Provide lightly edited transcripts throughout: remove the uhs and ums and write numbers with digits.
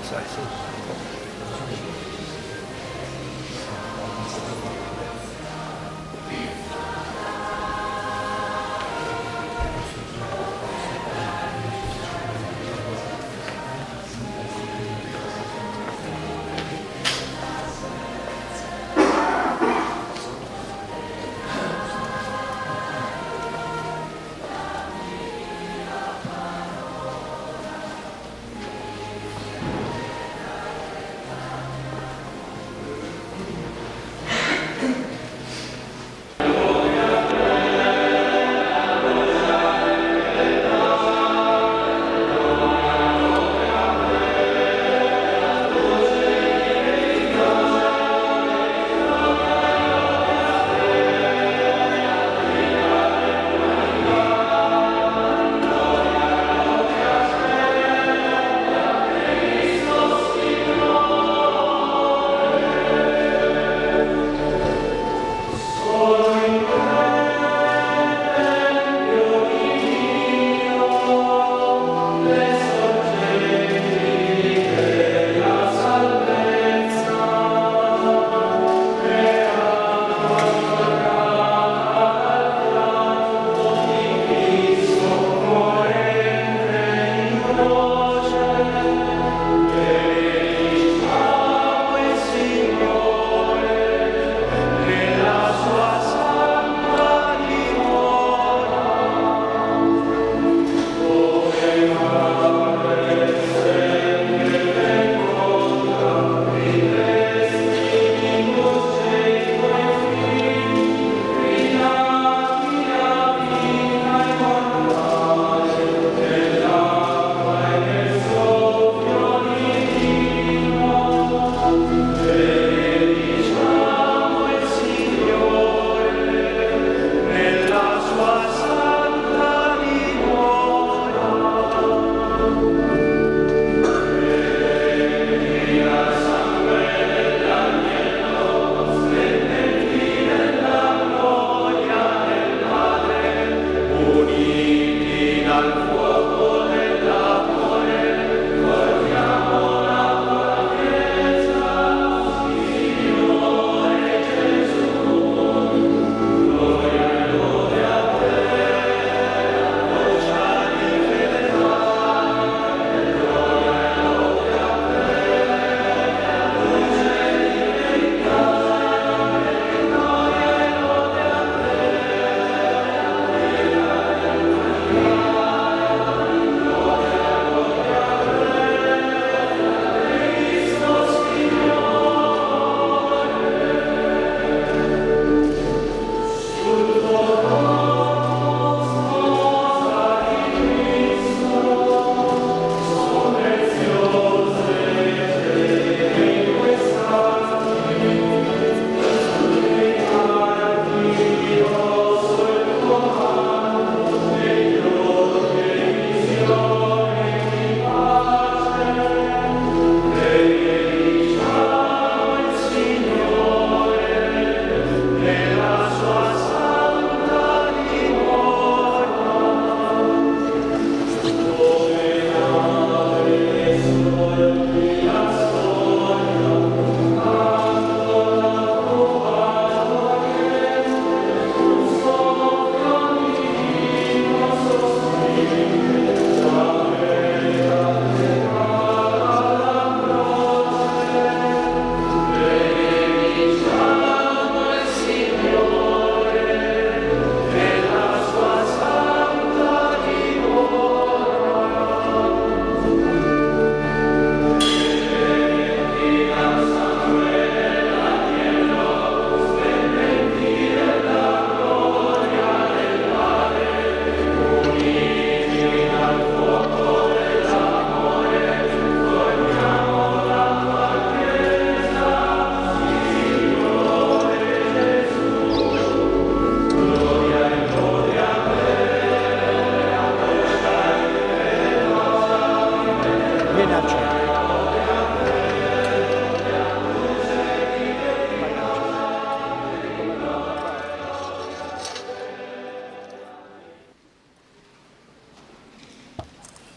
sai, sì.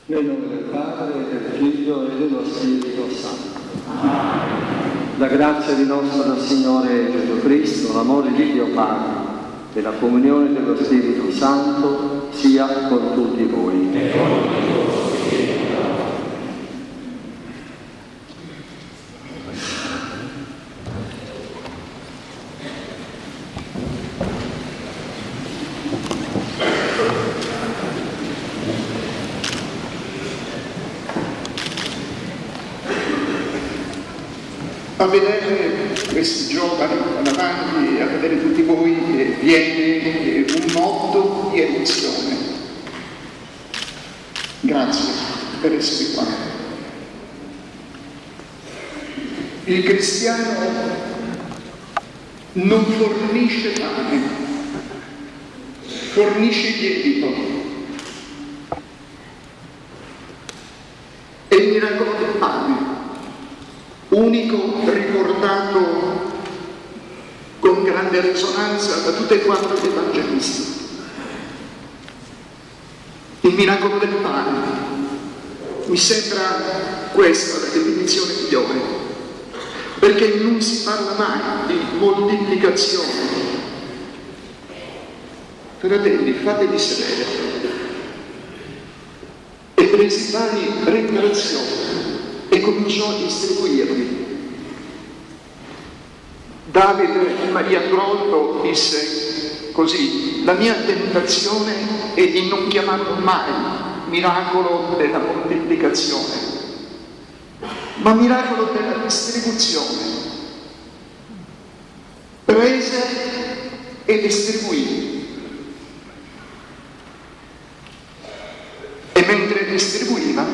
Nel nome del Padre, del Figlio e dello Spirito Santo. La grazia di nostro Signore Gesù Cristo, l'amore di Dio Padre e la comunione dello Spirito Santo sia con tutti voi. A vedere questi giovani davanti, a vedere tutti voi, viene un modo di emozione. Grazie per essere qua. Il cristiano non fornisce pane, fornisce lievito. È il miracolo del pane, unico ricordato con grande risonanza da tutti e quattro gli evangelisti. Il miracolo del pane, mi sembra questa la definizione migliore, perché non si parla mai di moltiplicazione. Fratelli, fatevi sedere e presi vari ringrazioni e cominciò a distribuirli. Davide Maria Trollo disse così: la mia tentazione è di non chiamarlo mai miracolo della moltiplicazione, ma miracolo della distribuzione. Prese e distribuì. E mentre distribuiva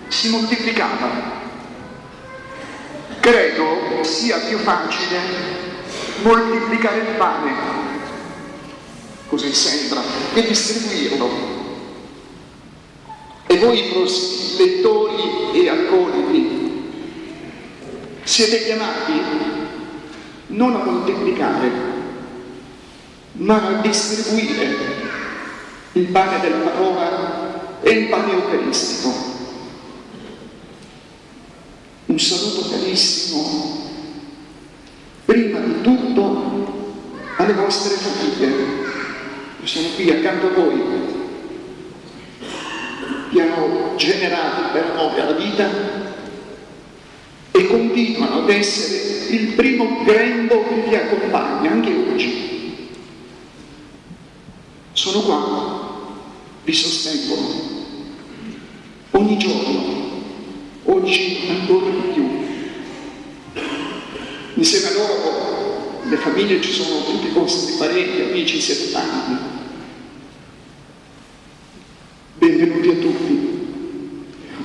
si moltiplicava. Credo sia più facile moltiplicare il pane, così sembra, che distribuirlo. E voi, prossimi lettori e accoliti, siete chiamati non a moltiplicare, ma a distribuire il pane della parola e il pane eucaristico. Un saluto carissimo, prima di tutto, alle vostre famiglie. Io sono qui accanto a voi, vi hanno generati per amore alla vita e continuano ad essere il primo grembo che vi accompagna anche oggi. Sono qua, vi sostengono ogni giorno. Oggi ancora di più. Insieme a loro, le famiglie, ci sono tutti i vostri parenti, amici, siete tanti. Benvenuti a tutti.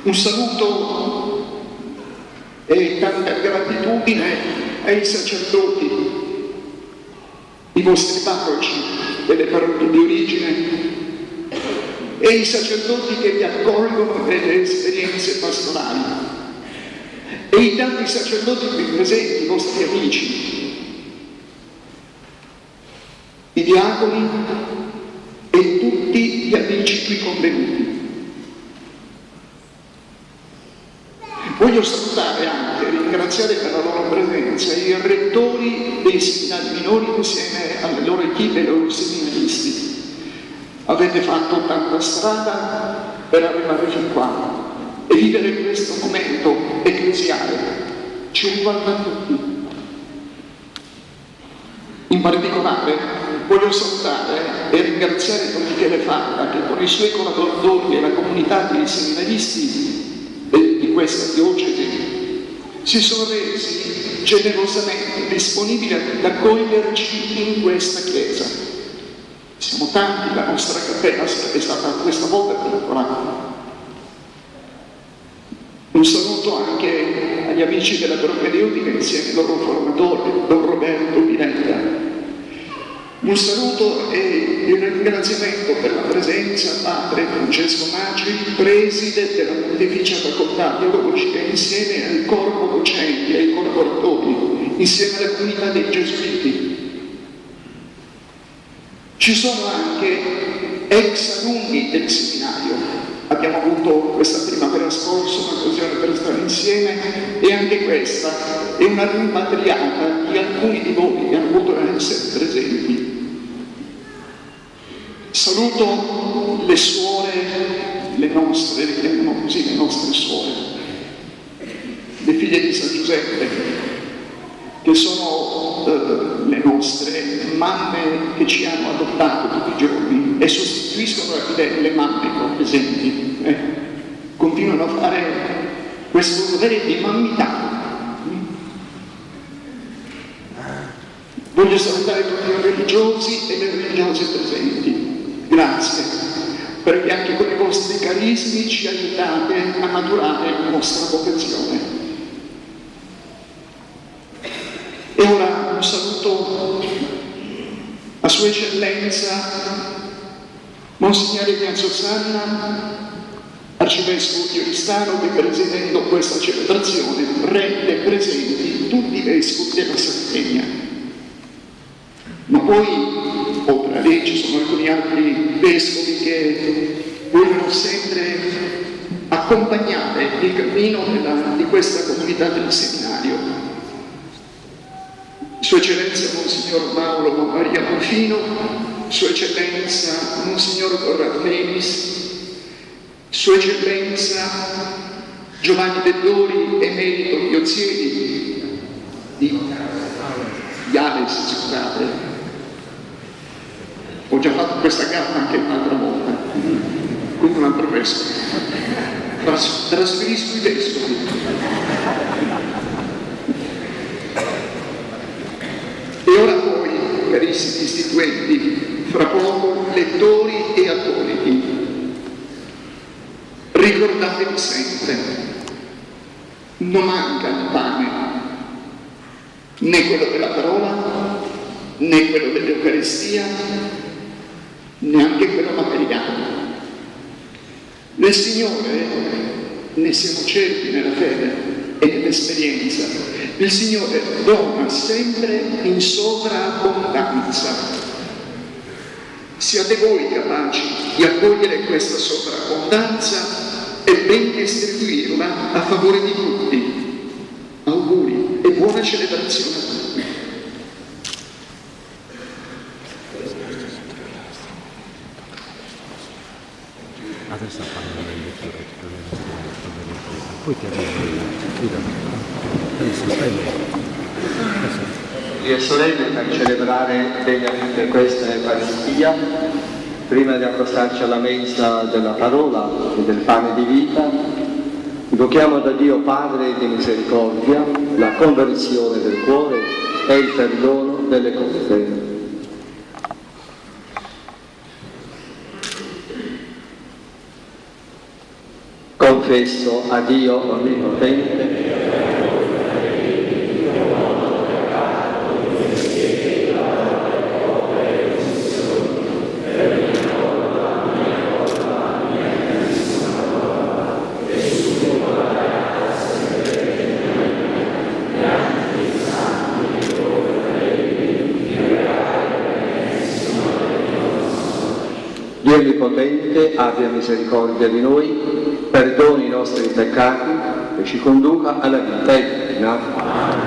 Un saluto e tanta gratitudine ai sacerdoti, i vostri parroci delle parrocchie di origine, e i sacerdoti che vi accolgono nelle esperienze pastorali, e i tanti sacerdoti qui presenti, i vostri amici, i diaconi e tutti gli amici qui convenuti. Voglio salutare anche e ringraziare per la loro presenza i rettori dei seminari minori insieme alle loro equipe e ai loro seminaristi. Avete fatto tanta strada per arrivare fin qua e vivere questo momento ecclesiale. Ci riguarda tutti. In particolare voglio salutare e ringraziare Don Michele Falla, che con i suoi collaboratori e la comunità dei seminaristi di questa diocesi si sono resi generosamente disponibili ad accoglierci in questa chiesa. Siamo tanti, la nostra cappella sarebbe stata questa volta perforata. Un saluto anche agli amici della propedeutica insieme al loro formatore, Don Roberto Pinetta. Un saluto e un ringraziamento per la presenza Padre Francesco Maggi, preside della Pontificia Facoltà Teologica, insieme al corpo docenti e ai collaboratori, insieme alla comunità dei Gesuiti. Ci sono anche ex alunni del seminario, abbiamo avuto questa primavera scorsa un'occasione per stare insieme, e anche questa è una rimpatriata di alcuni di voi che hanno avuto essere presenti. Saluto le suore, le nostre, le chiamiamo così, le nostre suore, le figlie di San Giuseppe, che sono le nostre mamme che ci hanno adottato tutti i giorni e sostituiscono le mamme qua presenti. Continuano a fare questo dovere di mammità. Voglio salutare tutti i religiosi e le religiose presenti. Grazie, perché anche con i vostri carismi ci aiutate a maturare la nostra vocazione. E ora un saluto a Sua Eccellenza Monsignore Ignazio Sanna, Arcivescovo di Oristano, che presiedendo questa celebrazione rende presenti tutti i vescovi della Sardegna. Ma poi, oltre a lei, ci sono alcuni altri vescovi che vogliono sempre accompagnare il cammino di questa comunità del seminario. Sua Eccellenza Monsignor Paolo Maria Rufino, Sua Eccellenza Monsignor Corrado Menis, Sua Eccellenza Giovanni Dell'Ori, emerito Diozieri di Ales, scusate. Ho già fatto questa gaffa anche un'altra volta, con un altro vescovo. Trasferisco i vescovi. E ora voi, carissimi istituenti, fra poco lettori e accoliti, ricordatevi sempre, non manca il pane, né quello della parola, né quello dell'Eucaristia, neanche quello materiale. Nel Signore ne siamo certi nella fede e nell'esperienza. Il Signore dona sempre in sovrabbondanza. Siate voi capaci di accogliere questa sovrabbondanza e ben distribuirla a favore di tutti. Auguri e buona celebrazione a tutti. Adesso fanno le letture, poi ti arrivo. Adesso stai Dio è solenne per celebrare degnamente questa Eucaristia, prima di accostarci alla mensa della parola e del pane di vita, invochiamo da Dio Padre di misericordia la conversione del cuore e il perdono delle colpe. Confesso a Dio Onnipotente Dio Onnipotente abbia misericordia di noi, perdoni i nostri peccati e ci conduca alla vita eterna.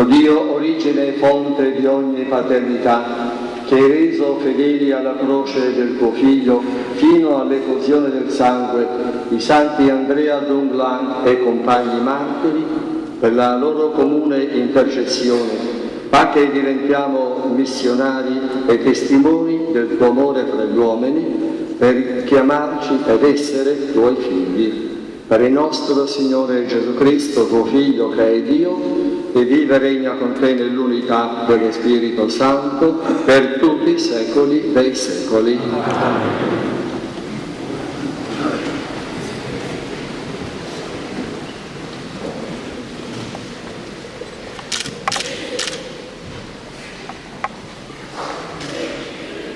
O Dio, origine e fonte di ogni paternità, che hai reso fedeli alla croce del tuo Figlio fino all'effusione del sangue i santi Andrea Donglan e compagni martiri, per la loro comune intercessione, fa che diventiamo missionari e testimoni del tuo amore fra gli uomini, per chiamarci ed essere tuoi figli. Per il nostro Signore Gesù Cristo, tuo Figlio che è Dio, e vive e regna con te nell'unità dello Spirito Santo per tutti i secoli dei secoli.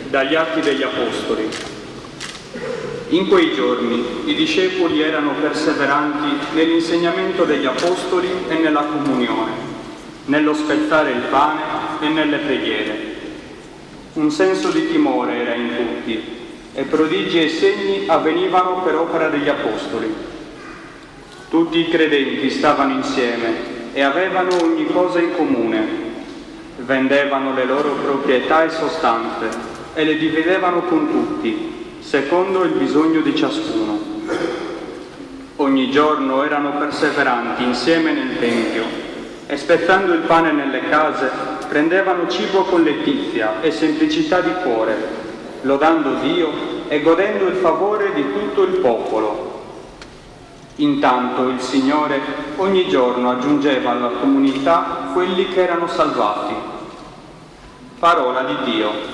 Dagli Atti degli Apostoli. In quei giorni i discepoli erano perseveranti nell'insegnamento degli Apostoli e nella comunione, nello spezzare il pane e nelle preghiere. Un senso di timore era in tutti, e prodigi e segni avvenivano per opera degli Apostoli. Tutti i credenti stavano insieme e avevano ogni cosa in comune. Vendevano le loro proprietà e sostanze e le dividevano con tutti, secondo il bisogno di ciascuno. Ogni giorno erano perseveranti insieme nel Tempio e spezzando il pane nelle case prendevano cibo con letizia e semplicità di cuore, lodando Dio e godendo il favore di tutto il popolo. Intanto il Signore ogni giorno aggiungeva alla comunità quelli che erano salvati. Parola di Dio.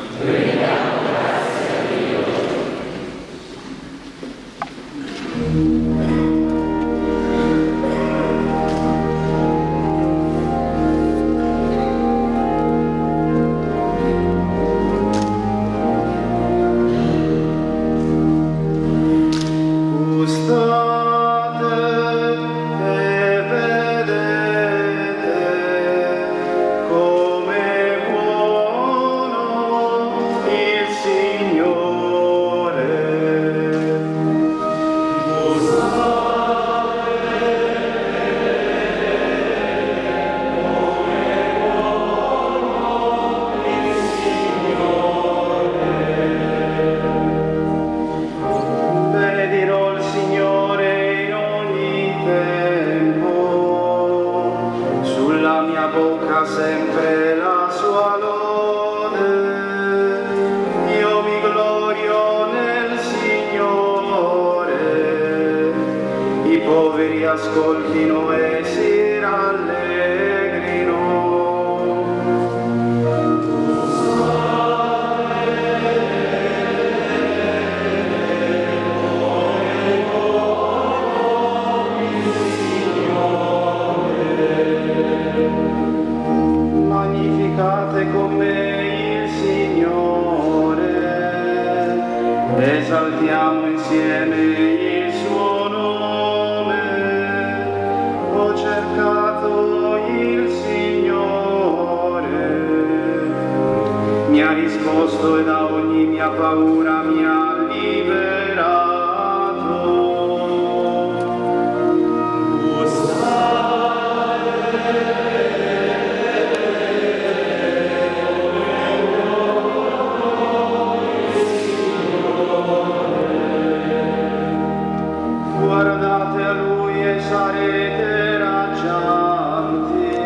Ascoltino e si rallegrino. Magnificate con me il Signore, esaltiamo insieme il suo nome. Ho cercato il Signore, mi ha risposto e da ogni mia paura mi ha liberato. Guardate a Lui e sarete raggianti,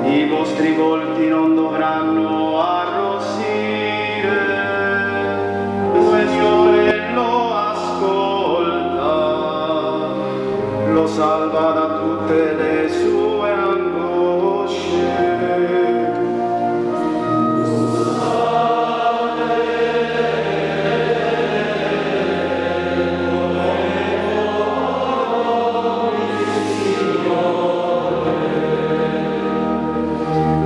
i vostri volti non dovranno arrossire. Il Signore lo ascolta, lo salva da tutte le sue angosce.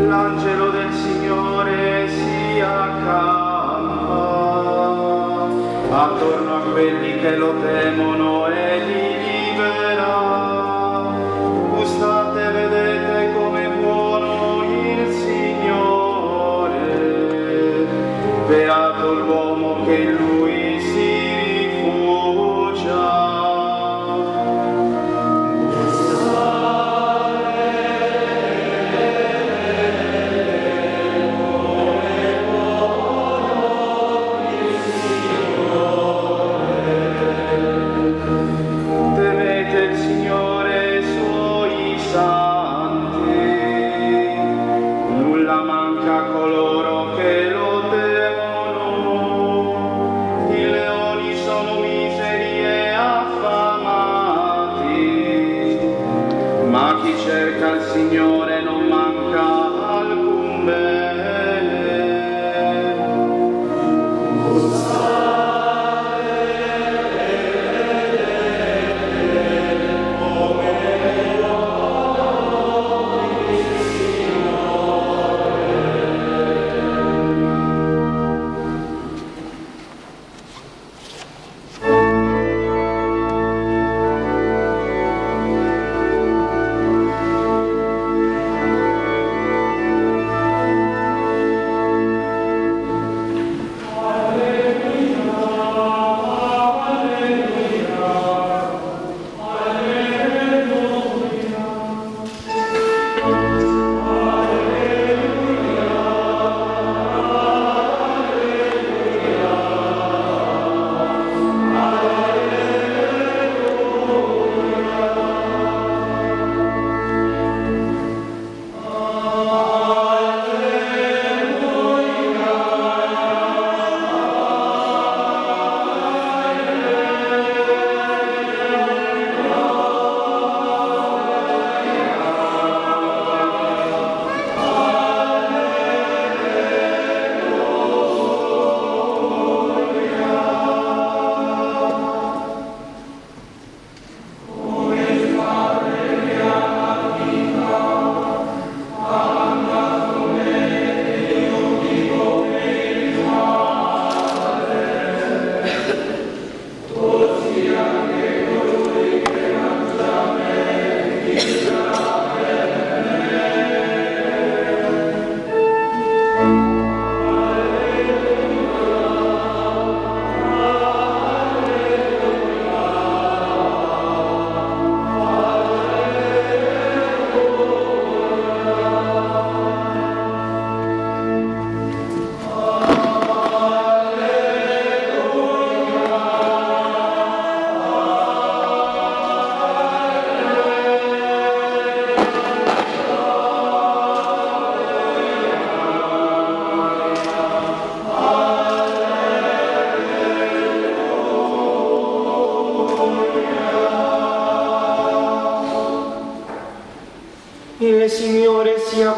L'angelo del Signore si accampa attorno a quelli che lo temono e li libera. Gustate e vedete come è buono il Signore. Beato l'uomo che in Lui si rifugia.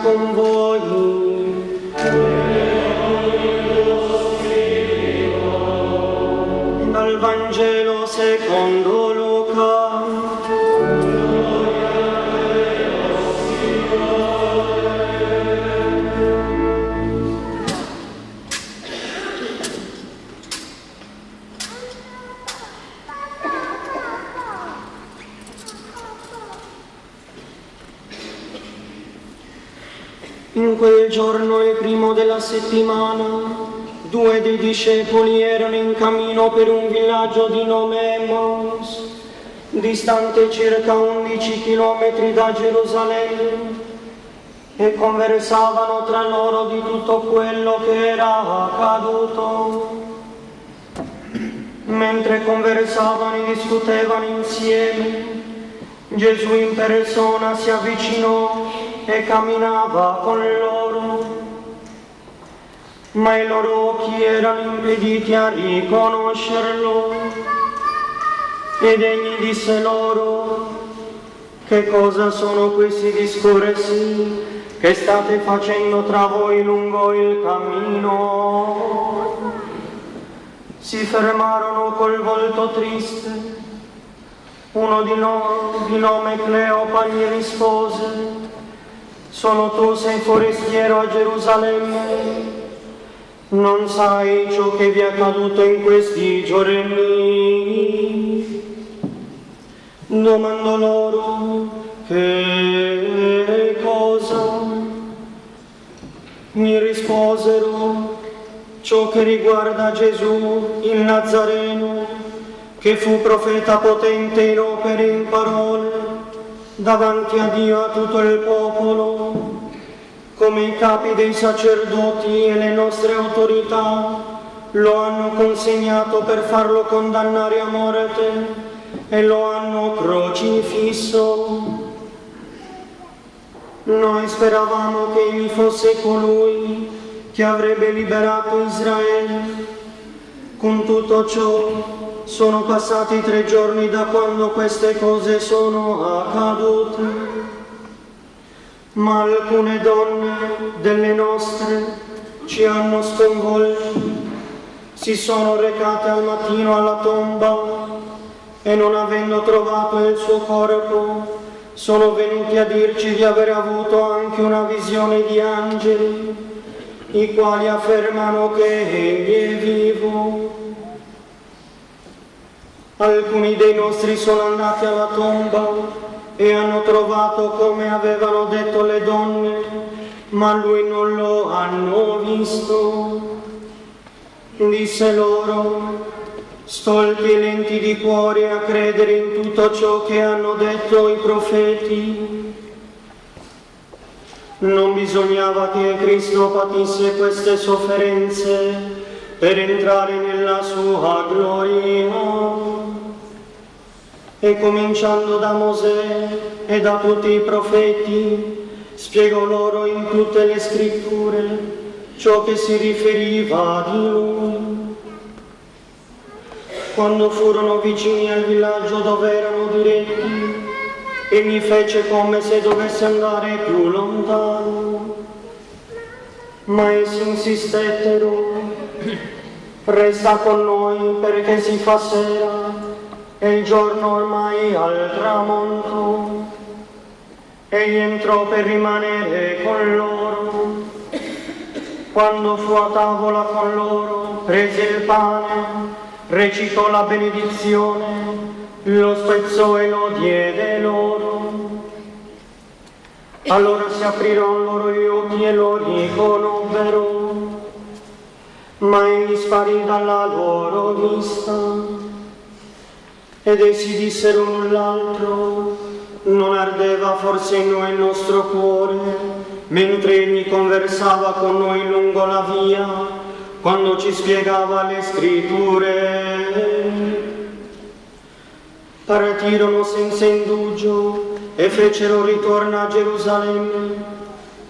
con voi. Dal Vangelo secondo Luca. In quel giorno, il primo della settimana, 2 dei discepoli erano in cammino per un villaggio di nome Emmaus, distante circa 11 chilometri da Gerusalemme, e conversavano tra loro di tutto quello che era accaduto. Mentre conversavano e discutevano insieme, Gesù in persona si avvicinò e camminava con loro, ma i loro occhi erano impediti a riconoscerlo. Ed egli disse loro: che cosa sono questi discorsi che state facendo tra voi lungo il cammino? Si fermarono col volto triste. Uno di nome Cleopa gli rispose: solo tu sei forestiero a Gerusalemme? Non sai ciò che vi è accaduto in questi giorni? Domandò loro: che cosa? Gli risposero: ciò che riguarda Gesù, il Nazareno, che fu profeta potente in opere e in parole, davanti a Dio e a tutto il popolo, come i capi dei sacerdoti e le nostre autorità lo hanno consegnato per farlo condannare a morte e lo hanno crocifisso. Noi speravamo che egli fosse colui che avrebbe liberato Israele. Con tutto ciò sono passati 3 giorni da quando queste cose sono accadute, ma alcune donne delle nostre ci hanno sconvolti. Si sono recate al mattino alla tomba e, non avendo trovato il suo corpo, sono venuti a dirci di aver avuto anche una visione di angeli, i quali affermano che egli è vivo. Alcuni dei nostri sono andati alla tomba e hanno trovato come avevano detto le donne, ma lui non lo hanno visto. Disse loro: stolti e lenti di cuore a credere in tutto ciò che hanno detto i profeti. Non bisognava che Cristo patisse queste sofferenze per entrare nella sua gloria. E cominciando da Mosè e da tutti i profeti, spiegò loro in tutte le scritture ciò che si riferiva di lui. Quando furono vicini al villaggio dove erano diretti, egli fece come se dovesse andare più lontano. Ma essi insistettero: resta con noi perché si fa sera e il giorno ormai al tramonto. Egli entrò per rimanere con loro. Quando fu a tavola con loro, prese il pane, recitò la benedizione, lo spezzò e lo diede loro. Allora si aprirono loro gli occhi e lo riconobbero, ma egli sparì dalla loro vista. Ed essi dissero l'un l'altro: non ardeva forse in noi il nostro cuore, mentre egli conversava con noi lungo la via, quando ci spiegava le scritture? Partirono senza indugio e fecero ritorno a Gerusalemme,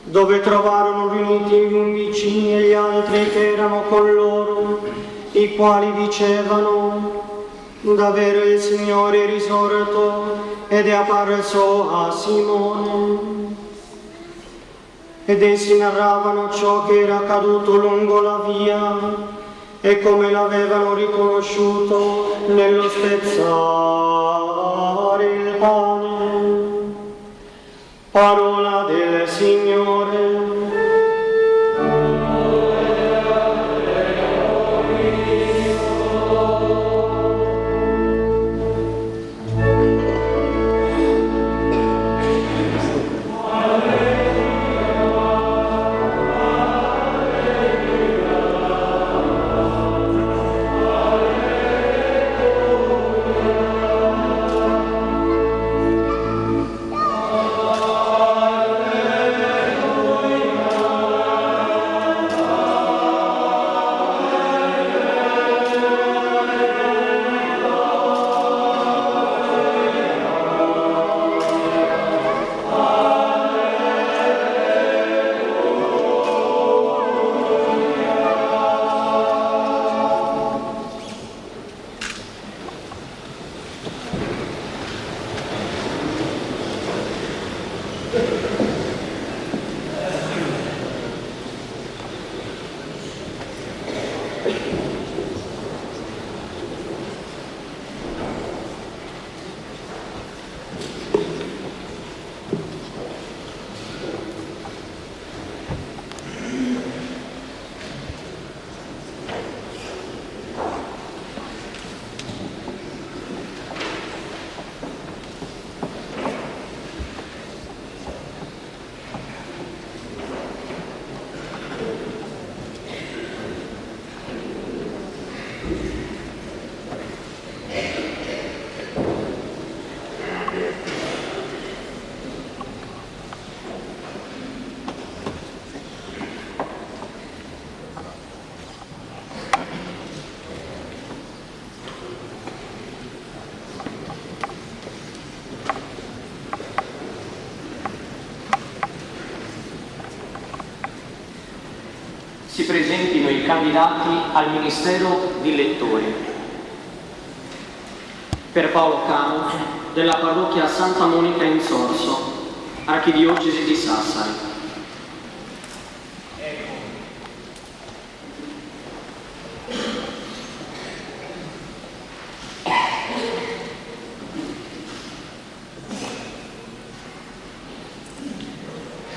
dove trovarono riuniti gli 11 e gli altri che erano con loro, i quali dicevano: davvero il Signore è risorto ed è apparso a Simone. ed essi narravano ciò che era accaduto lungo la via e come l'avevano riconosciuto nello spezzare il pane. Parola del Signore. Si presentino i candidati al Ministero di Lettori. Per Paolo Cano, della parrocchia Santa Monica in Sorso, Archidiocesi di Sassari.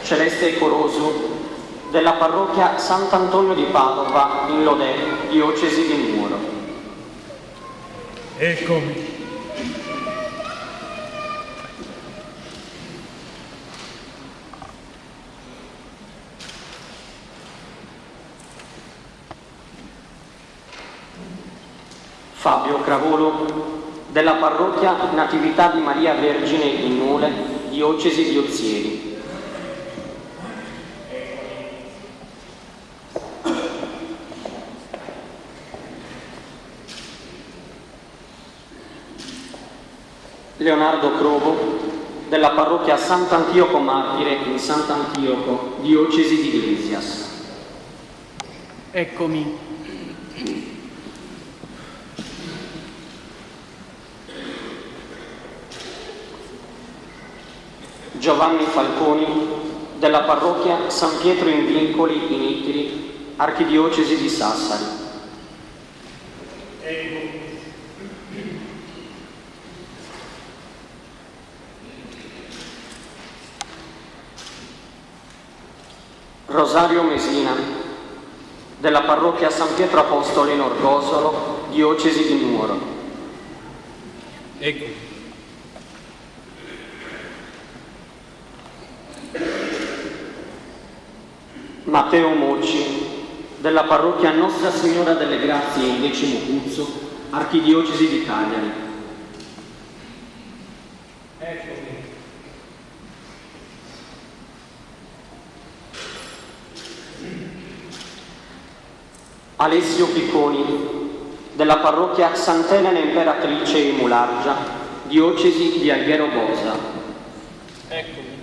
Celeste Coroso, della parrocchia Sant'Antonio di Padova in Lodè, diocesi di Nuoro. Eccomi. Fabio Cravolo, della parrocchia Natività di Maria Vergine in Nule, diocesi di Ozieri. Leonardo Crovo, della parrocchia Sant'Antioco Martire in Sant'Antioco, diocesi di Iglesias. Eccomi. Giovanni Falconi, della parrocchia San Pietro in Vincoli in Ittiri, archidiocesi di Sassari. Rosario Mesina, della parrocchia San Pietro Apostolo in Orgosolo, diocesi di Nuoro. Ecco. Matteo Mocci, della parrocchia Nostra Signora delle Grazie in Decimo Puzzo, archidiocesi di Cagliari. Eccomi. Alessio Picconi, della parrocchia Sant'Elena Imperatrice in Mulargia, diocesi di Alghero Bosa. Eccomi.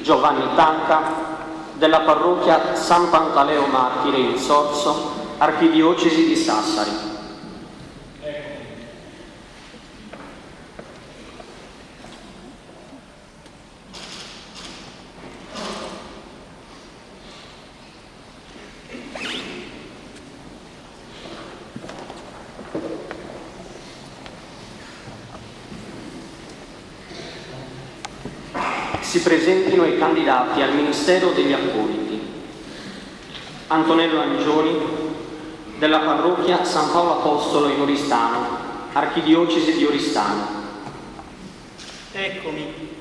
Giovanni Tanca, della parrocchia San Pantaleo Martire in Sorso, archidiocesi di Sassari. si presentino i candidati al Ministero degli Accoliti. Antonello Angioni, della parrocchia San Paolo Apostolo in Oristano, archidiocesi di Oristano. Eccomi.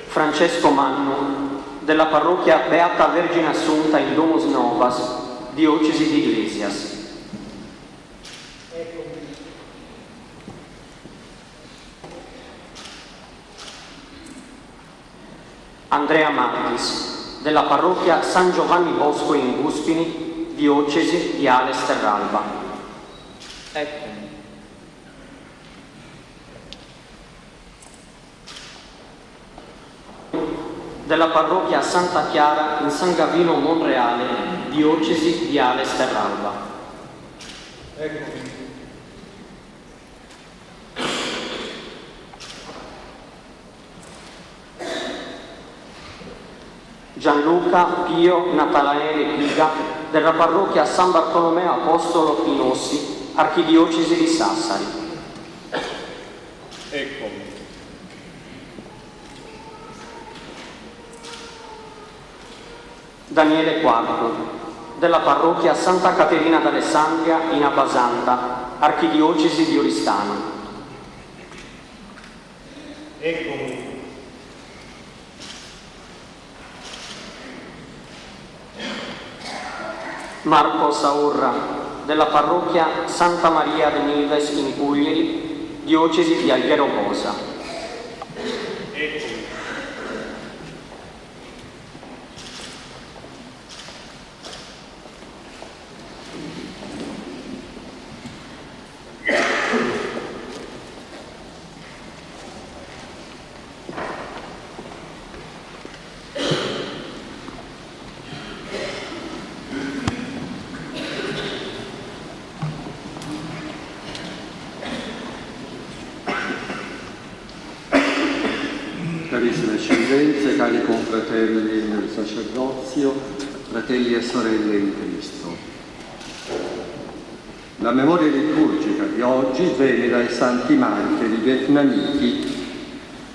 Francesco Manno, della parrocchia Beata Vergine Assunta in Domus Novas, diocesi di Iglesias. Andrea Martis, della parrocchia San Giovanni Bosco in Guspini, diocesi di Ales Terralba. Eccomi. Della parrocchia Santa Chiara in San Gavino Monreale, diocesi di Ales Terralba. Eccomi. Gianluca Pio Natanaele Piga, della parrocchia San Bartolomeo Apostolo in Ossi, archidiocesi di Sassari. Eccomi. Daniele Quarto, della parrocchia Santa Caterina d'Alessandria in Abbasanta, archidiocesi di Oristano. Eccomi. Marco Saurra, della parrocchia Santa Maria de Nives in Puglieri, diocesi di Alghero Posa. Eccomi. Carissime eccellenze, cari confratelli nel sacerdozio, fratelli e sorelle in Cristo. La memoria liturgica di oggi venera i santi martiri vietnamiti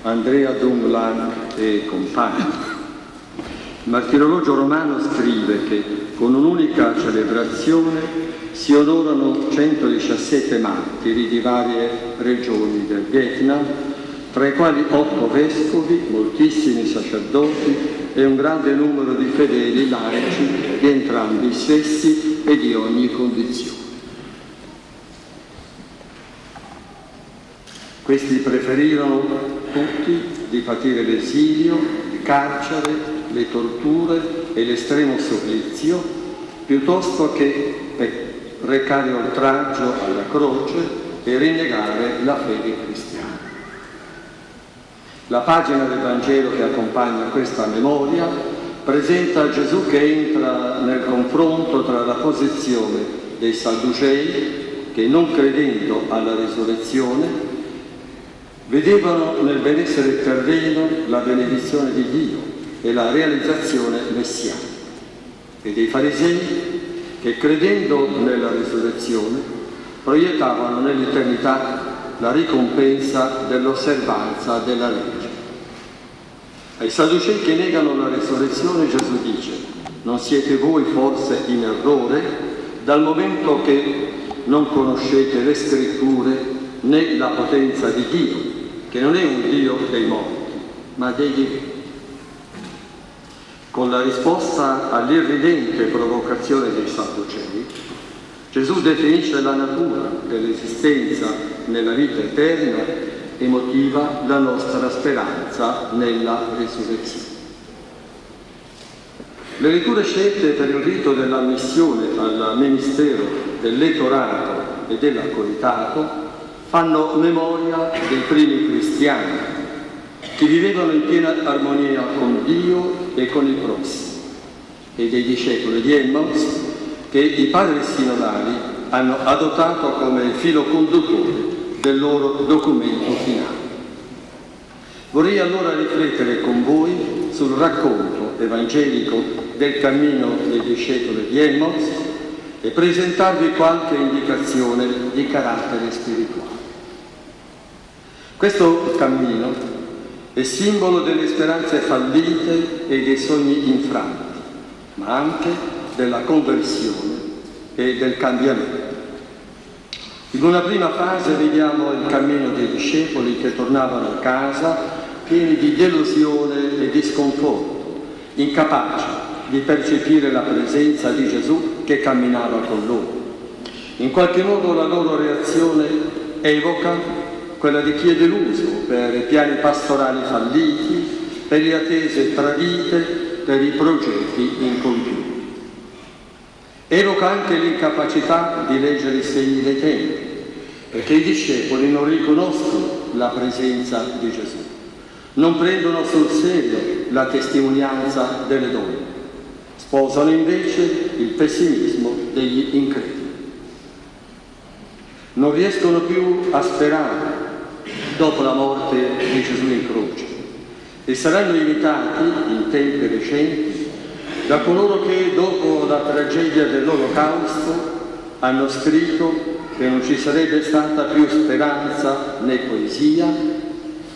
Andrea Dung Lan e compagni. Il martirologio romano scrive che con un'unica celebrazione si onorano 117 martiri di varie regioni del Vietnam, tra i quali 8 vescovi, moltissimi sacerdoti e un grande numero di fedeli laici di entrambi i sessi e di ogni condizione. Questi preferirono tutti di patire l'esilio, il carcere, le torture e l'estremo supplizio, piuttosto che recare oltraggio alla croce e rinnegare la fede cristiana. La pagina del Vangelo che accompagna questa memoria presenta Gesù che entra nel confronto tra la posizione dei Sadducei, che non credendo alla risurrezione, vedevano nel benessere terreno la benedizione di Dio e la realizzazione messianica, e dei Farisei che credendo nella risurrezione proiettavano nell'eternità la ricompensa dell'osservanza della legge. Ai Sadducei che negano la risurrezione Gesù dice: non siete voi forse in errore dal momento che non conoscete le scritture né la potenza di Dio, che non è un Dio dei morti, ma dei vivi. Con la risposta all'irridente provocazione dei Sadducei, Gesù definisce la natura dell'esistenza nella vita eterna e motiva la nostra speranza nella risurrezione. Le letture scelte per il rito dell'ammissione al ministero del lettorato e dell'accolitato fanno memoria dei primi cristiani che vivevano in piena armonia con Dio e con il prossimo, e dei discepoli di Emmaus che i padri sinodali hanno adottato come filo conduttore del loro documento finale. Vorrei allora riflettere con voi sul racconto evangelico del cammino dei discepoli di Emmaus e presentarvi qualche indicazione di carattere spirituale. Questo cammino è simbolo delle speranze fallite e dei sogni infranti, ma anche della conversione e del cambiamento. In una prima fase vediamo il cammino dei discepoli che tornavano a casa pieni di delusione e di sconforto, incapaci di percepire la presenza di Gesù che camminava con loro. In qualche modo la loro reazione evoca quella di chi è deluso per i piani pastorali falliti, per le attese tradite, per i progetti incompiuti. Evoca anche l'incapacità di leggere i segni dei tempi, perché i discepoli non riconoscono la presenza di Gesù, non prendono sul serio la testimonianza delle donne, sposano invece il pessimismo degli increduli. Non riescono più a sperare dopo la morte di Gesù in croce e saranno imitati in tempi recenti da coloro che dopo la tragedia dell'Olocausto hanno scritto che non ci sarebbe stata più speranza né poesia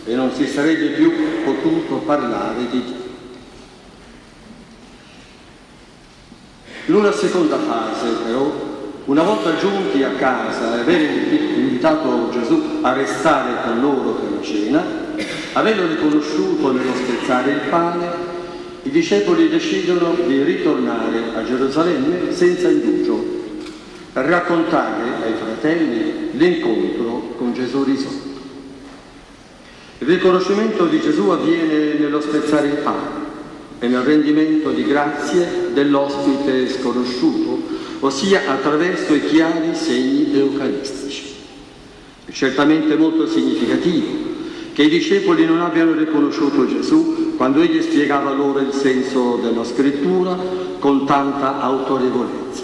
e non si sarebbe più potuto parlare di Dio. In una seconda fase, però, una volta giunti a casa e aver invitato Gesù a restare con loro per la cena, avendo riconosciuto nello spezzare il pane, i discepoli decidono di ritornare a Gerusalemme senza indugio, per raccontare ai fratelli l'incontro con Gesù risorto. Il riconoscimento di Gesù avviene nello spezzare il pane e nel rendimento di grazie dell'ospite sconosciuto, ossia attraverso i chiari segni eucaristici. È certamente molto significativo che i discepoli non abbiano riconosciuto Gesù quando egli spiegava loro il senso della scrittura con tanta autorevolezza.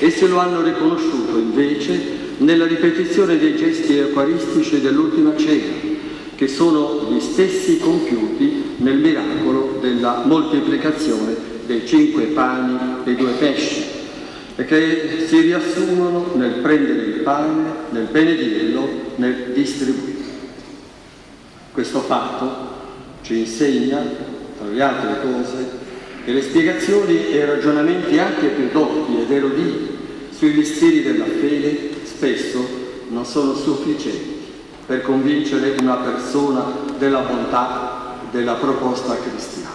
Essi lo hanno riconosciuto invece nella ripetizione dei gesti eucaristici dell'ultima cena, che sono gli stessi compiuti nel miracolo della moltiplicazione dei 5 pani e 2 pesci, e che si riassumono nel prendere il pane, nel benedirlo, nel distribuirlo. Questo fatto ci insegna, tra le altre cose, che le spiegazioni e i ragionamenti anche più dotti ed eruditi sui misteri della fede spesso non sono sufficienti per convincere una persona della bontà della proposta cristiana.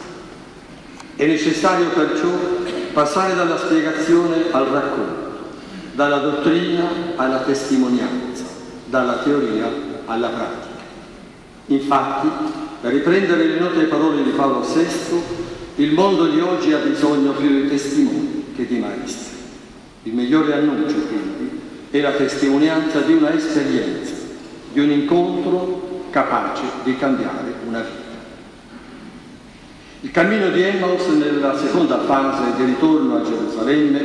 È necessario perciò passare dalla spiegazione al racconto, dalla dottrina alla testimonianza, dalla teoria alla pratica. Infatti, per riprendere le note parole di Paolo VI, il mondo di oggi ha bisogno più di testimoni che di maestri. Il migliore annuncio, quindi, è la testimonianza di una esperienza, di un incontro capace di cambiare una vita. Il cammino di Emmaus nella seconda fase di ritorno a Gerusalemme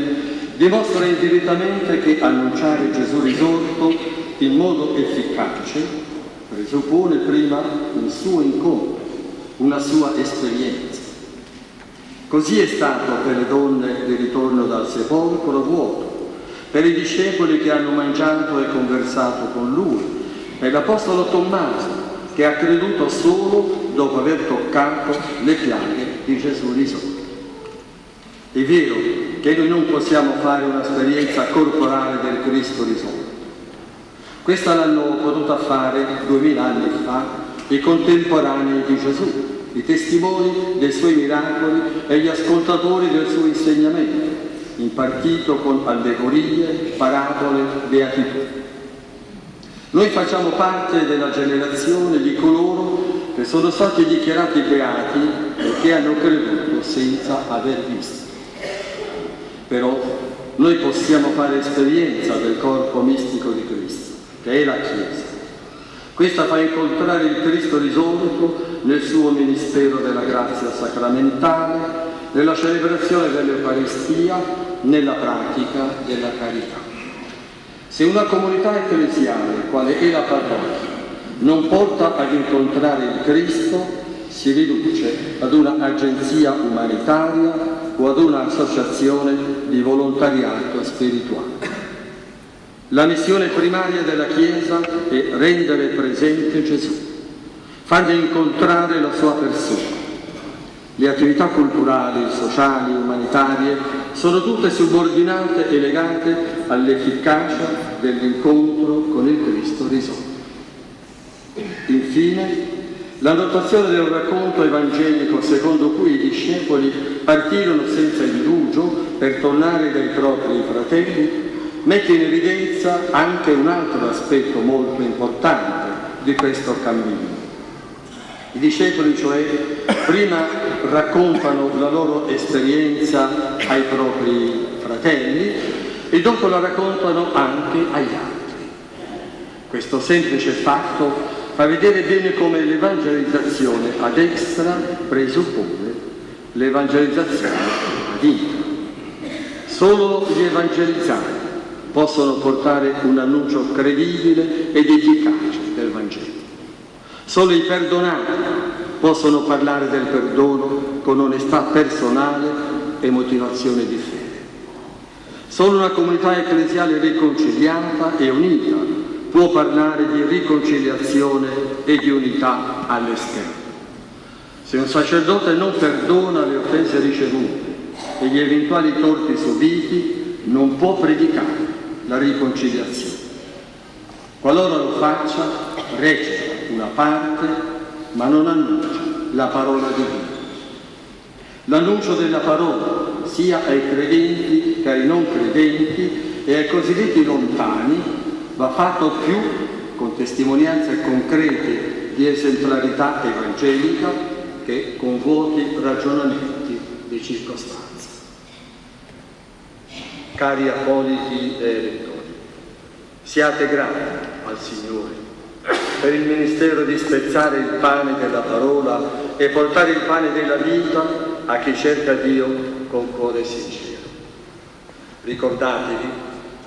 dimostra indirettamente che annunciare Gesù risorto in modo efficace presuppone prima un suo incontro, una sua esperienza. Così è stato per le donne di ritorno dal sepolcro vuoto, per i discepoli che hanno mangiato e conversato con lui, per l'apostolo Tommaso che ha creduto solo dopo aver toccato le piaghe di Gesù risorto. È vero che noi non possiamo fare un'esperienza corporale del Cristo risorto. Questa l'hanno potuta fare 2000 anni fa i contemporanei di Gesù, i testimoni dei suoi miracoli e gli ascoltatori del suo insegnamento, impartito con allegorie, parabole, beatitudini. Noi facciamo parte della generazione di coloro che sono stati dichiarati beati e che hanno creduto senza aver visto. Però noi possiamo fare esperienza del corpo mistico di Cristo, che è la Chiesa. Questa fa incontrare il Cristo risorto nel suo ministero della grazia sacramentale, nella celebrazione dell'Eucaristia, nella pratica della carità. Se una comunità ecclesiale, quale è la parrocchia, non porta ad incontrare il Cristo, si riduce ad una agenzia umanitaria o ad un'associazione di volontariato spirituale. La missione primaria della Chiesa è rendere presente Gesù, fargli incontrare la sua persona. Le attività culturali, sociali, umanitarie sono tutte subordinate e legate all'efficacia dell'incontro con il Cristo risorto. Infine, la notazione del racconto evangelico secondo cui i discepoli partirono senza indugio per tornare dai propri fratelli mette in evidenza anche un altro aspetto molto importante di questo cammino. I discepoli, cioè, prima raccontano la loro esperienza ai propri fratelli e dopo la raccontano anche agli altri. Questo semplice fatto fa vedere bene come l'evangelizzazione ad extra presuppone l'evangelizzazione ad intra. Solo gli evangelizzati possono portare un annuncio credibile ed efficace del Vangelo. Solo i perdonati possono parlare del perdono con onestà personale e motivazione di fede. Solo una comunità ecclesiale riconciliata e unita può parlare di riconciliazione e di unità all'esterno. Se un sacerdote non perdona le offese ricevute e gli eventuali torti subiti, non può predicare la riconciliazione. Qualora lo faccia, recita una parte, ma non annuncia la parola di Dio. L'annuncio della parola, sia ai credenti che ai non credenti e ai cosiddetti lontani, va fatto più con testimonianze concrete di esemplarità evangelica che con vuoti ragionamenti di circostanza. Cari accoliti e elettori, siate grati al Signore per il ministero di spezzare il pane della parola e portare il pane della vita a chi cerca Dio con cuore sincero. Ricordatevi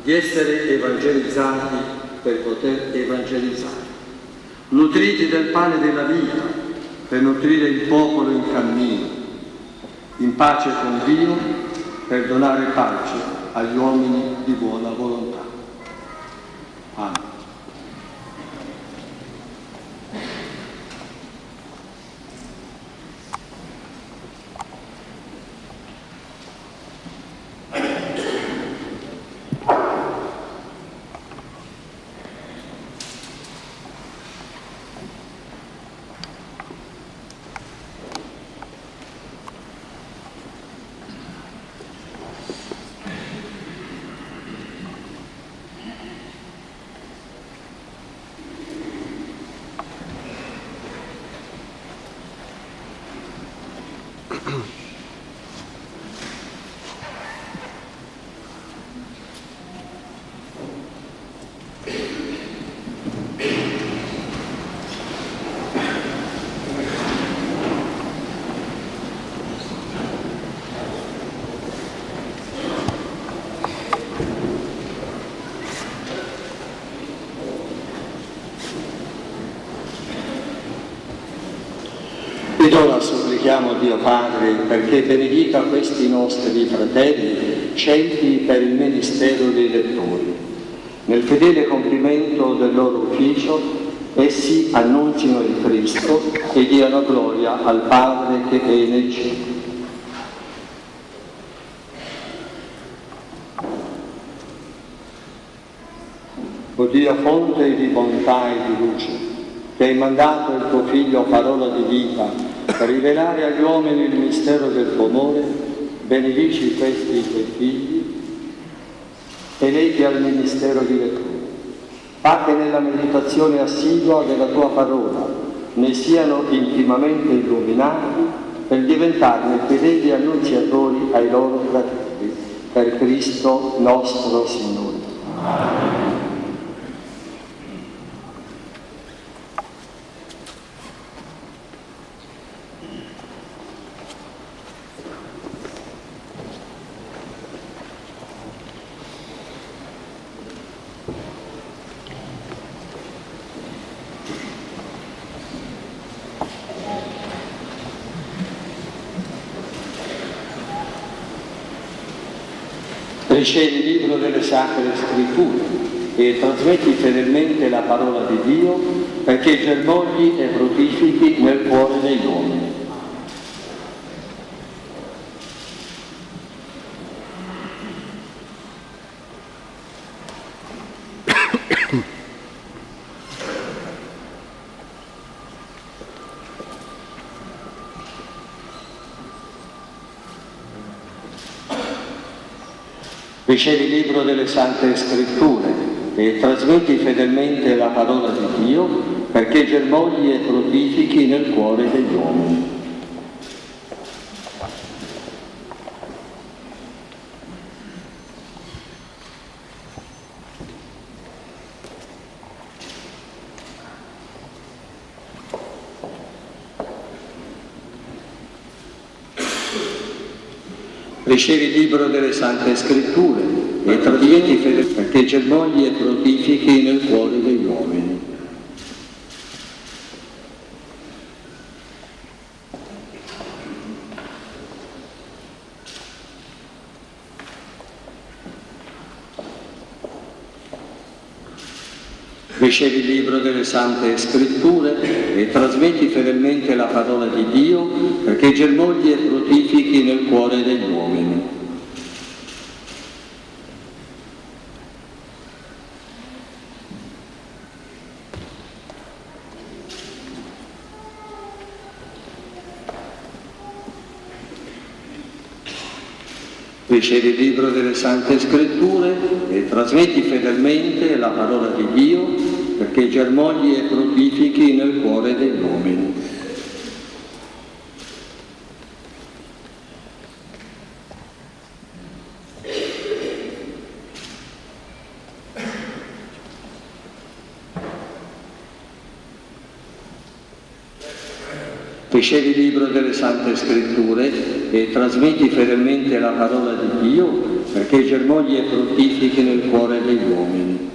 di essere evangelizzati per poter evangelizzare, nutriti del pane della vita per nutrire il popolo in cammino, in pace con Dio per donare pace agli uomini di buona volontà. Amen. Ed ora supplichiamo Dio Padre perché benedica questi nostri fratelli scelti per il ministero dei lettori. Nel fedele compimento del loro ufficio, essi annunzino il Cristo e diano gloria al Padre che è nei cieli. O Dio, fonte di bontà e di luce, che hai mandato il tuo Figlio parola di vita per rivelare agli uomini il mistero del tuo amore, benedici questi tuoi figli, eletti al ministero di lettura. Fa che nella meditazione assidua della tua parola ne siano intimamente illuminati per diventarne fedeli annunziatori ai loro fratelli, per Cristo nostro Signore. Amen. Ricevi il libro delle Sacre Scritture e trasmetti fedelmente la parola di Dio perché germogli e fruttifichi nel cuore degli uomini. Ricevi il libro delle Sante Scritture e trasmetti fedelmente la parola di Dio perché germogli e fruttifichi nel cuore degli uomini. Ricevi il libro delle Sante Scritture e trasmetti fedelmente perché germogli e fruttifichi nel cuore degli uomini. Ricevi il libro delle Sante Scritture e trasmetti fedelmente la parola di Dio perché germogli e fruttifichi nel cuore degli uomini. Ricevi il libro delle Sante Scritture e trasmetti fedelmente la parola di Dio perché germogli e fruttifichi nel cuore degli uomini. Ricevi il libro delle Sante Scritture e trasmetti fedelmente la parola di Dio perché germogli e fruttifichi nel cuore degli uomini.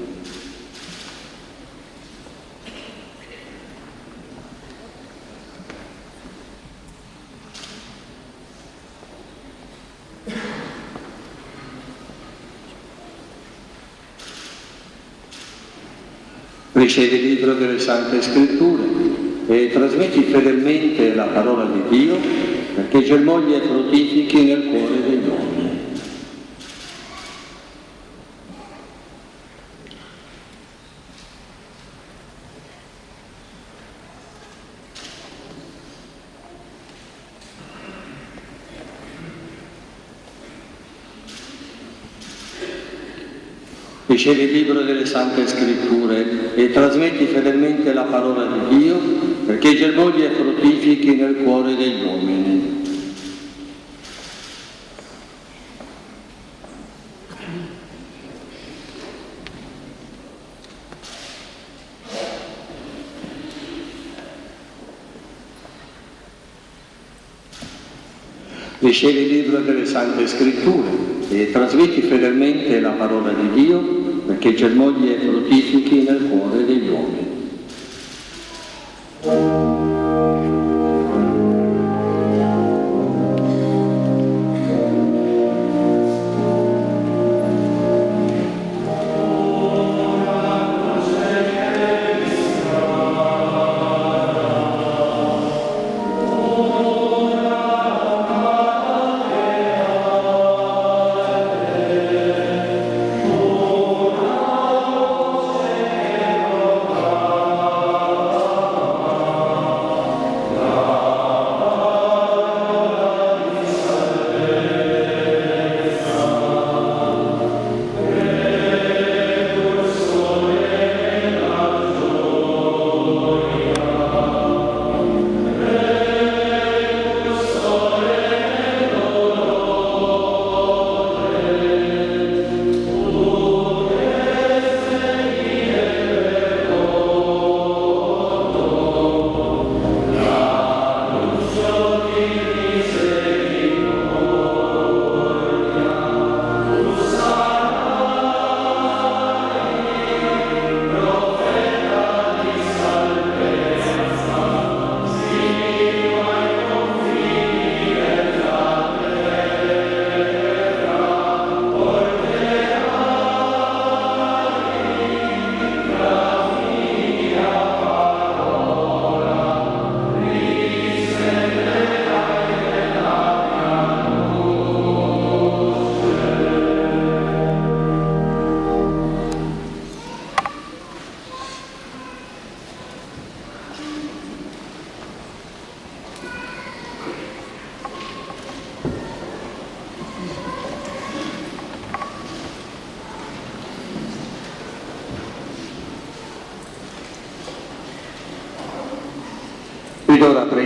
Ricevi il libro delle Sante Scritture e trasmetti fedelmente la parola di Dio perché germogli e fruttifichi nel cuore degli uomini. Ricevi il libro delle Sante Scritture e trasmetti fedelmente la parola di Dio perché germogli e fruttifichi nel cuore degli uomini. Ricevi il libro delle Sante Scritture e trasmetti fedelmente la parola di Dio perché germogli e fruttifichi nel cuore degli uomini.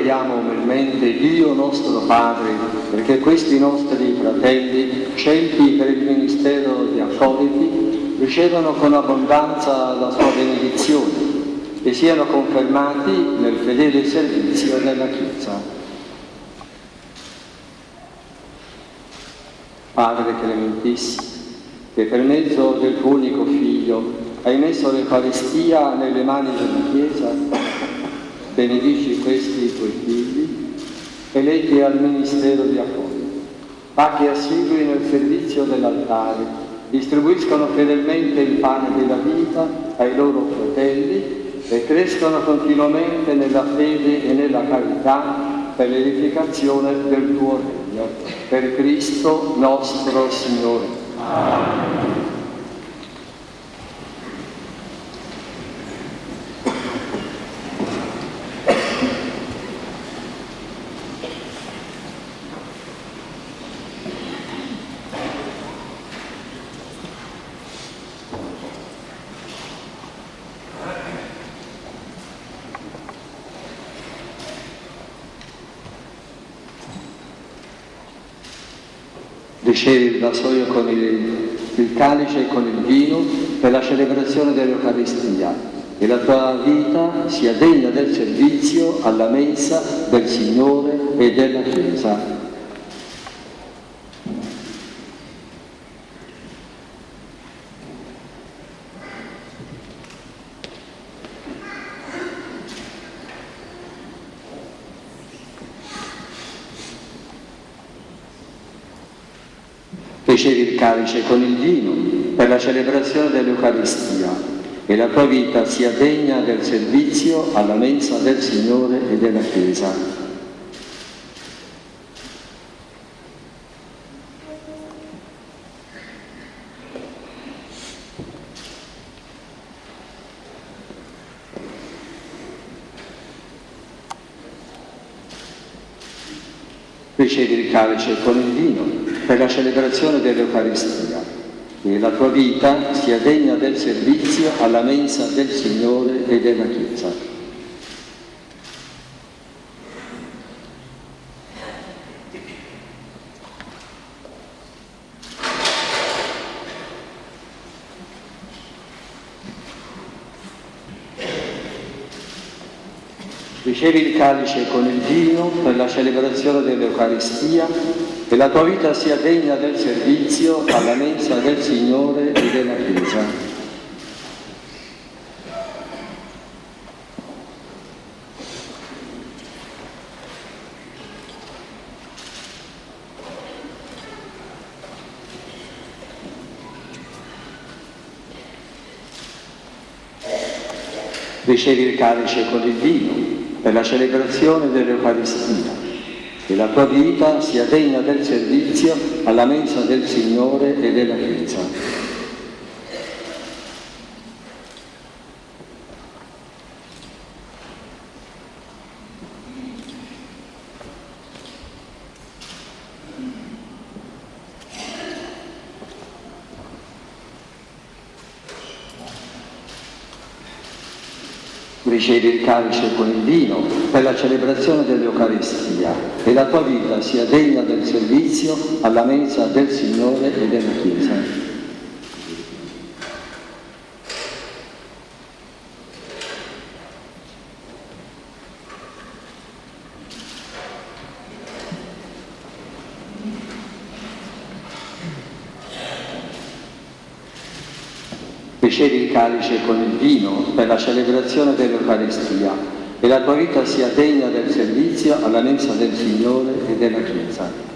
preghiamo umilmente Dio nostro Padre, perché questi nostri fratelli, scelti per il ministero di accoliti, ricevano con abbondanza la sua benedizione e siano confermati nel fedele servizio della Chiesa. Padre clementissimo, che per mezzo del tuo unico Figlio hai messo l'Eucaristia nelle mani della Chiesa, benedici questi tuoi figli, eletti al ministero di accoliti, fa che assidui nel servizio dell'altare, distribuiscono fedelmente il pane della vita ai loro fratelli e crescono continuamente nella fede e nella carità per l'edificazione del tuo regno. Per Cristo nostro Signore. Amen. Ricevi il vassoio con il calice e con il vino per la celebrazione dell'Eucaristia e la tua vita sia degna del servizio alla mensa del Signore e della Chiesa. Ricevi il calice con il vino per la celebrazione dell'Eucaristia e la tua vita sia degna del servizio alla mensa del Signore e della Chiesa. Ricevi il calice con il vino per la celebrazione dell'Eucaristia e la tua vita sia degna del servizio alla mensa del Signore e della Chiesa. Ricevi il calice con il vino per la celebrazione dell'Eucaristia e la tua vita sia degna del servizio alla mensa del Signore e della Chiesa. Ricevi il calice con il vino per la celebrazione dell'Eucaristia e la tua vita sia degna del servizio alla mensa del Signore e della Chiesa. Ricevi il calice con il vino per la celebrazione dell'Eucaristia e la tua vita sia degna del servizio alla mensa del Signore e della Chiesa. Ricevi il calice con il vino per la celebrazione dell'Eucaristia e la tua vita sia degna del servizio alla mensa del Signore e della Chiesa.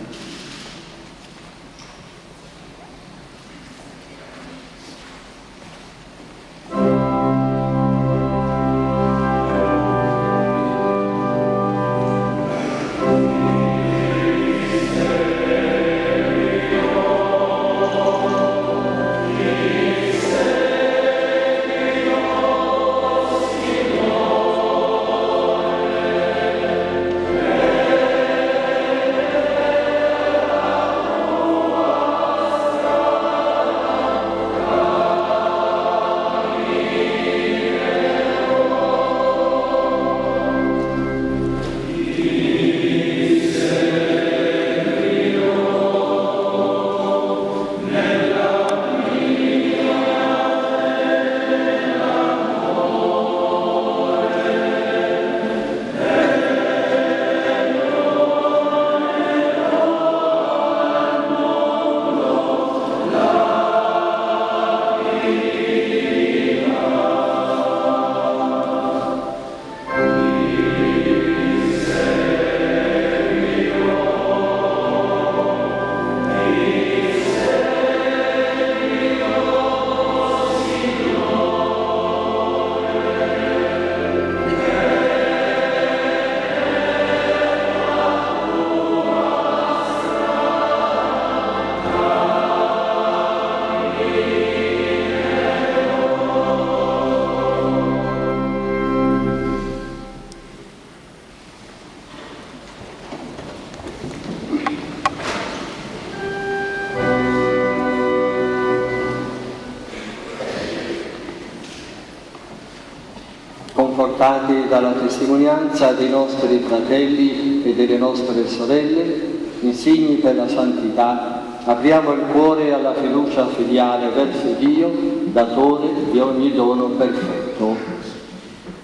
Confortati dalla testimonianza dei nostri fratelli e delle nostre sorelle, insigni per la santità, apriamo il cuore alla fiducia filiale verso Dio, datore di ogni dono perfetto.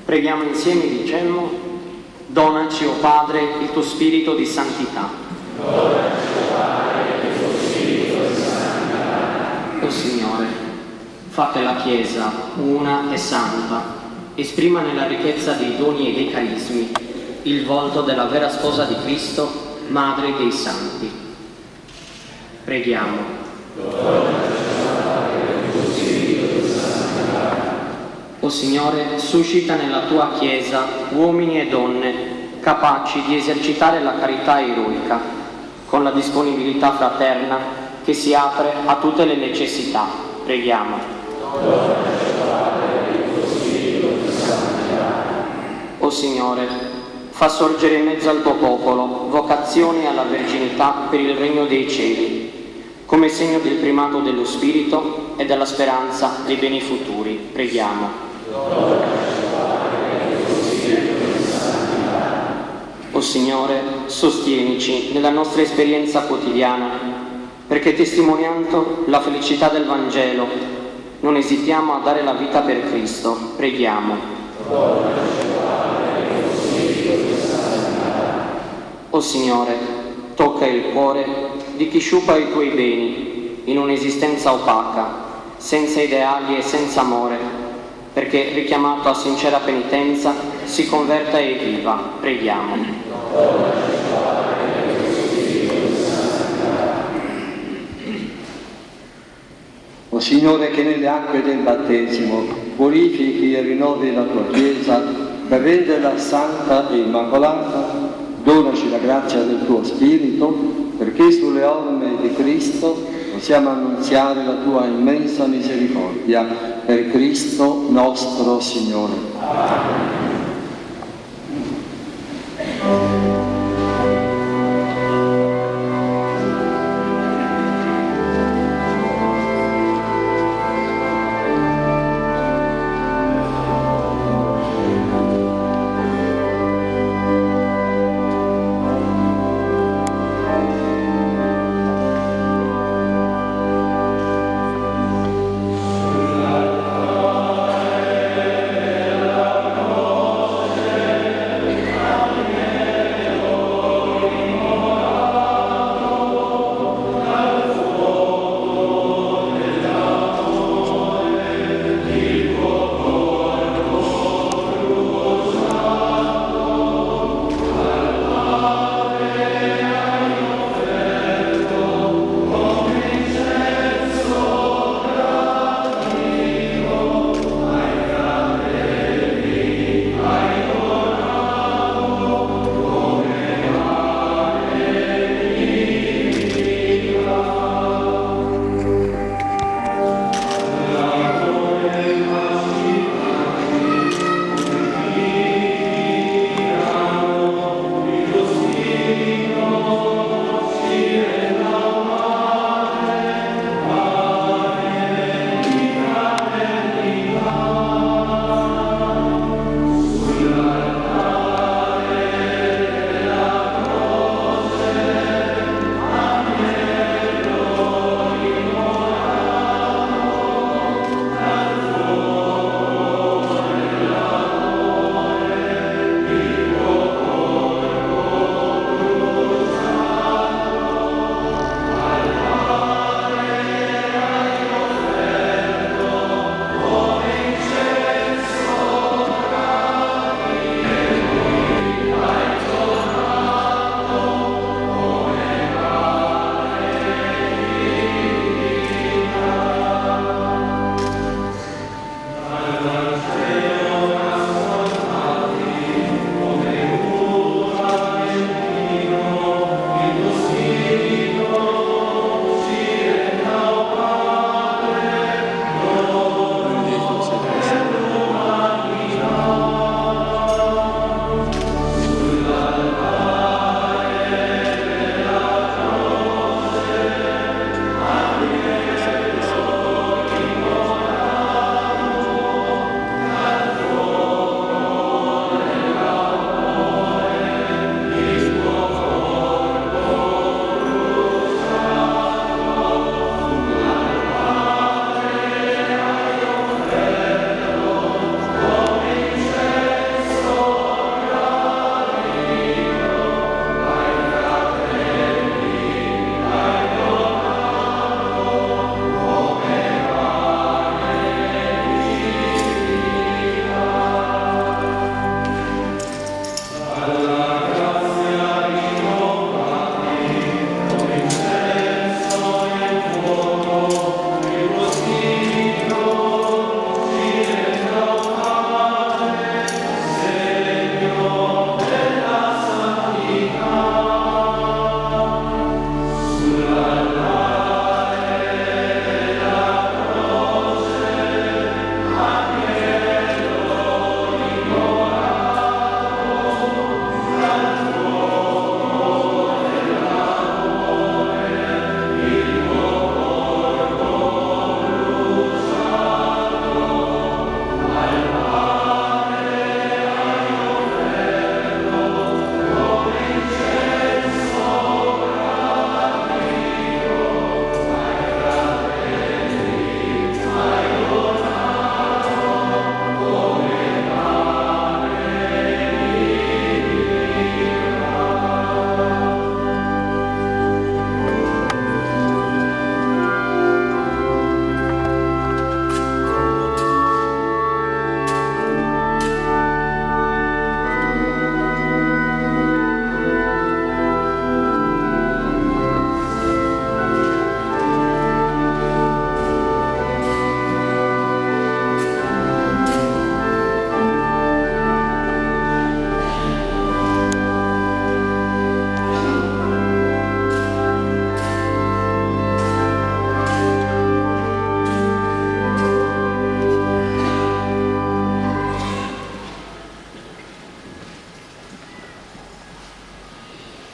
Preghiamo insieme e dicemmo: donaci, o Padre, il tuo spirito di santità. Donaci, o Padre, il tuo spirito di santità. O Signore, fate la Chiesa una e santa, esprima nella ricchezza dei doni e dei carismi il volto della vera sposa di Cristo, Madre dei Santi. Preghiamo. O Signore, suscita nella tua Chiesa uomini e donne capaci di esercitare la carità eroica, con la disponibilità fraterna che si apre a tutte le necessità. Preghiamo. O Signore, fa sorgere in mezzo al tuo popolo vocazioni alla verginità per il regno dei cieli, come segno del primato dello Spirito e della speranza dei beni futuri. Preghiamo. O Signore, sostienici nella nostra esperienza quotidiana, perché testimoniando la felicità del Vangelo non esitiamo a dare la vita per Cristo. Preghiamo. O Signore, tocca il cuore di chi sciupa i tuoi beni in un'esistenza opaca, senza ideali e senza amore, perché richiamato a sincera penitenza si converta e viva. Preghiamo. O Signore, che nelle acque del battesimo purifichi e rinnovi la tua Chiesa per renderla santa e immacolata, donaci la grazia del tuo Spirito, perché sulle orme di Cristo possiamo annunziare la tua immensa misericordia, per Cristo nostro Signore. Amen.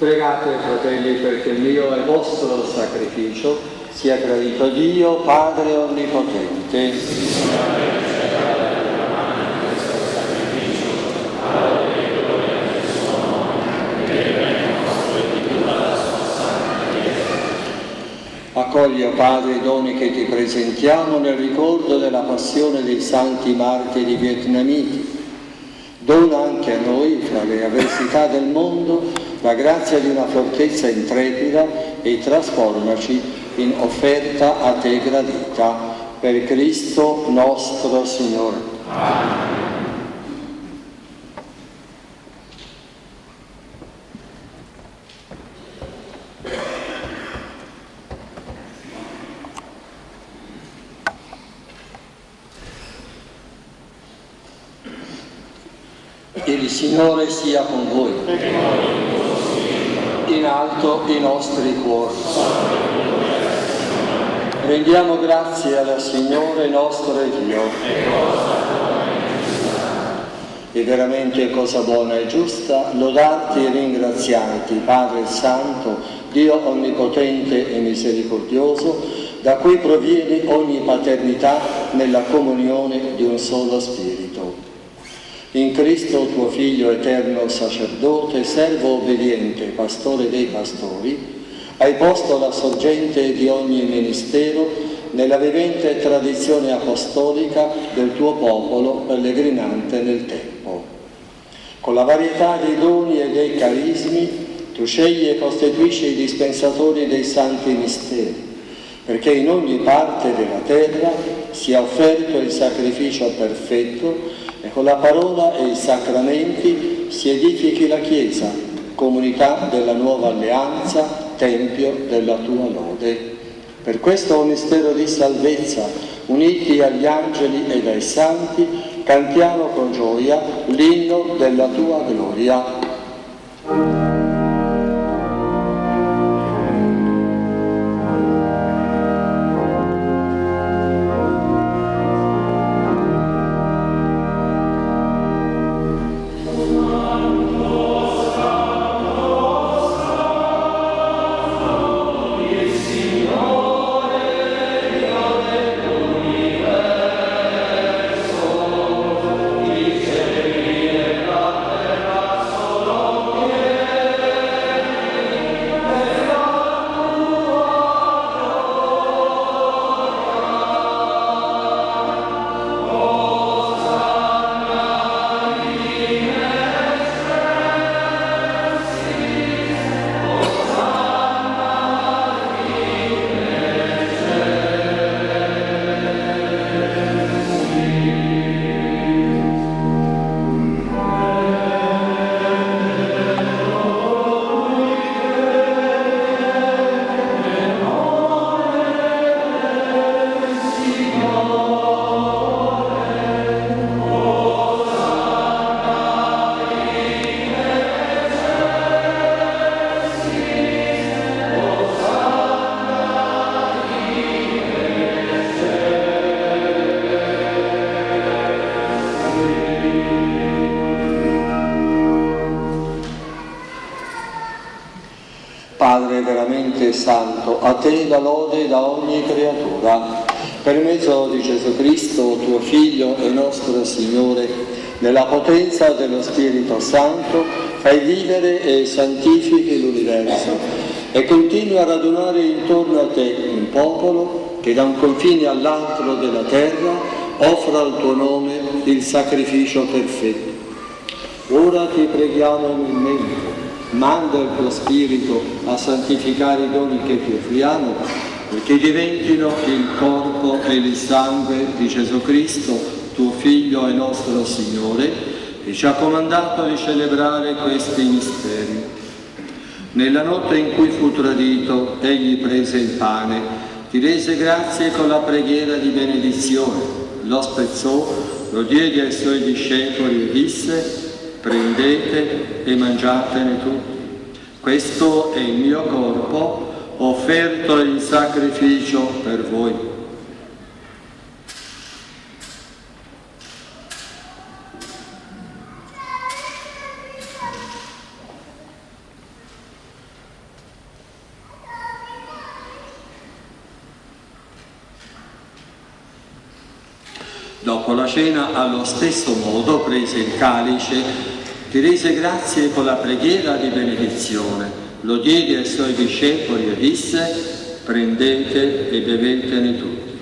Pregate, fratelli, perché il mio e vostro sacrificio sia gradito a Dio, Padre Onnipotente. Accogli, o Padre, i doni che ti presentiamo nel ricordo della passione dei santi martiri vietnamiti. Dona anche a noi, fra le avversità del mondo, la grazia di una fortezza intrepida e trasformaci in offerta a te gradita. Per Cristo nostro Signore. Amen. Il Signore sia con voi. In alto i nostri cuori. Rendiamo grazie al Signore nostro Dio. È veramente cosa buona e giusta lodarti e ringraziarti, Padre Santo, Dio onnipotente e misericordioso, da cui proviene ogni paternità nella comunione di un solo Spirito. In Cristo, tuo Figlio eterno sacerdote, servo obbediente, pastore dei pastori, hai posto la sorgente di ogni ministero nella vivente tradizione apostolica del tuo popolo pellegrinante nel tempo. Con la varietà dei doni e dei carismi, tu scegli e costituisci i dispensatori dei santi misteri, perché in ogni parte della terra sia offerto il sacrificio perfetto e con la parola e i sacramenti si edifichi la Chiesa, comunità della nuova alleanza, tempio della tua lode. Per questo mistero di salvezza, uniti agli angeli ed ai santi, cantiamo con gioia l'inno della tua gloria. Padre veramente santo, a te la lode da ogni creatura. Per mezzo di Gesù Cristo, tuo Figlio e nostro Signore, nella potenza dello Spirito Santo, fai vivere e santifichi l'universo e continui a radunare intorno a te un popolo che da un confine all'altro della terra offra al tuo nome il sacrificio perfetto. Ora ti preghiamo umilmente. Manda il tuo Spirito a santificare i doni che ti offriamo, perché diventino il corpo e il sangue di Gesù Cristo, tuo Figlio e nostro Signore, che ci ha comandato di celebrare questi misteri. Nella notte in cui fu tradito, egli prese il pane, ti rese grazie con la preghiera di benedizione, lo spezzò, lo diede ai suoi discepoli e disse: prendete e mangiatene tutti. Questo è il mio corpo, offerto in sacrificio per voi. Dopo la cena, allo stesso modo, prese il calice, ti rese grazie con la preghiera di benedizione, lo diede ai suoi discepoli e disse: prendete e bevetene tutti.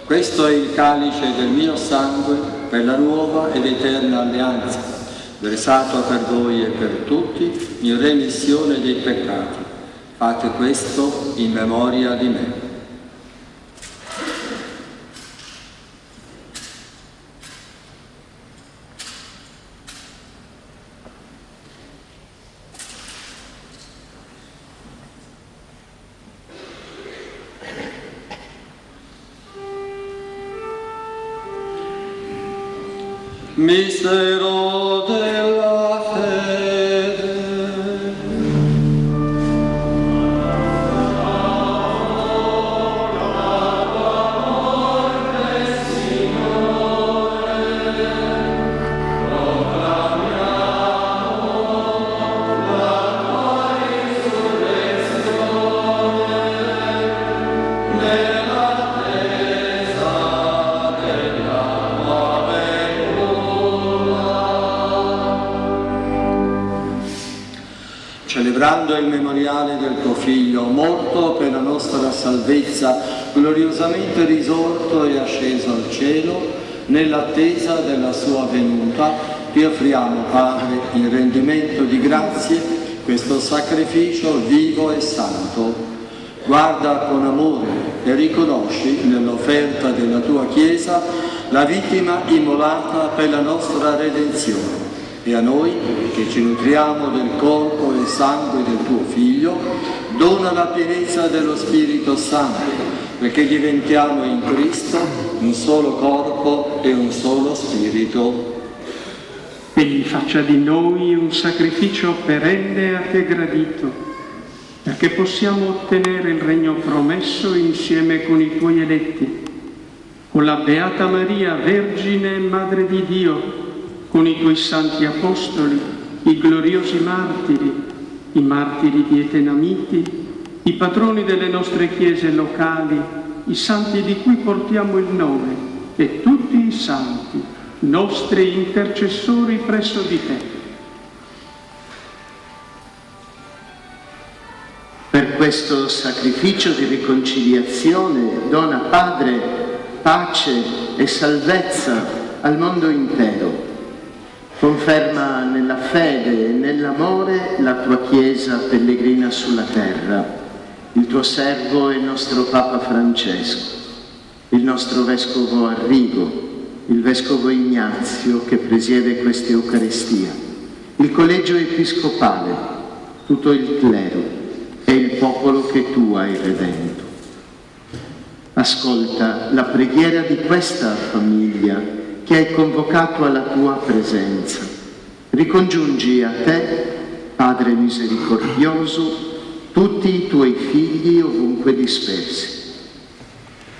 Questo è il calice del mio sangue per la nuova ed eterna alleanza, versato per voi e per tutti in remissione dei peccati. Fate questo in memoria di me. Mistero della fede. Celebrando il memoriale del tuo Figlio, morto per la nostra salvezza, gloriosamente risorto e asceso al cielo, nell'attesa della sua venuta, ti offriamo, Padre, in rendimento di grazie, questo sacrificio vivo e santo. Guarda con amore e riconosci nell'offerta della tua Chiesa la vittima immolata per la nostra redenzione. E a noi, che ci nutriamo del corpo e sangue del tuo Figlio, dona la pienezza dello Spirito Santo, perché diventiamo in Cristo un solo corpo e un solo Spirito. Egli faccia di noi un sacrificio perenne a te gradito, perché possiamo ottenere il regno promesso insieme con i tuoi eletti, con la Beata Maria, Vergine e Madre di Dio, con i tuoi santi apostoli, i gloriosi martiri, i martiri di Etenamiti, i patroni delle nostre chiese locali, i santi di cui portiamo il nome, e tutti i santi, nostri intercessori presso di te. Per questo sacrificio di riconciliazione dona, Padre, pace e salvezza al mondo intero. Conferma nella fede e nell'amore la tua Chiesa pellegrina sulla terra, il tuo servo e il nostro Papa Francesco, il nostro Vescovo Arrigo, il Vescovo Ignazio che presiede questa Eucaristia, il Collegio Episcopale, tutto il clero e il popolo che tu hai redento. Ascolta la preghiera di questa famiglia che hai convocato alla tua presenza. Ricongiungi a te, Padre misericordioso, tutti i tuoi figli ovunque dispersi.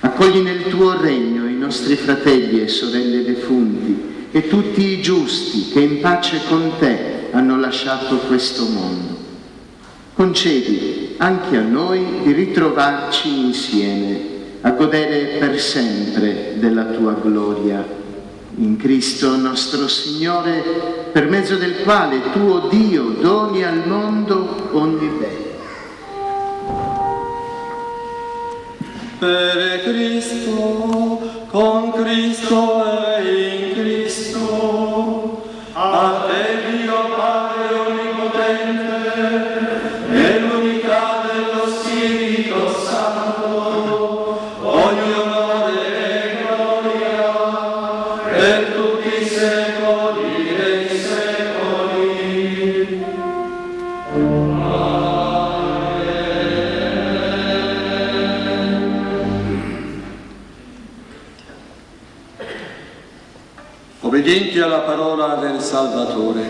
Accogli nel tuo regno i nostri fratelli e sorelle defunti e tutti i giusti che in pace con te hanno lasciato questo mondo. Concedi anche a noi di ritrovarci insieme a godere per sempre della tua gloria. In Cristo nostro Signore, per mezzo del quale tu, o Dio, doni al mondo ogni bene. Per Cristo, con Cristo e in Cristo, a te Dio Padre Onnipotente, nell'unità dello Spirito Santo, ogni onore e gloria per tutti i secoli dei secoli. Obbedienti alla parola del Salvatore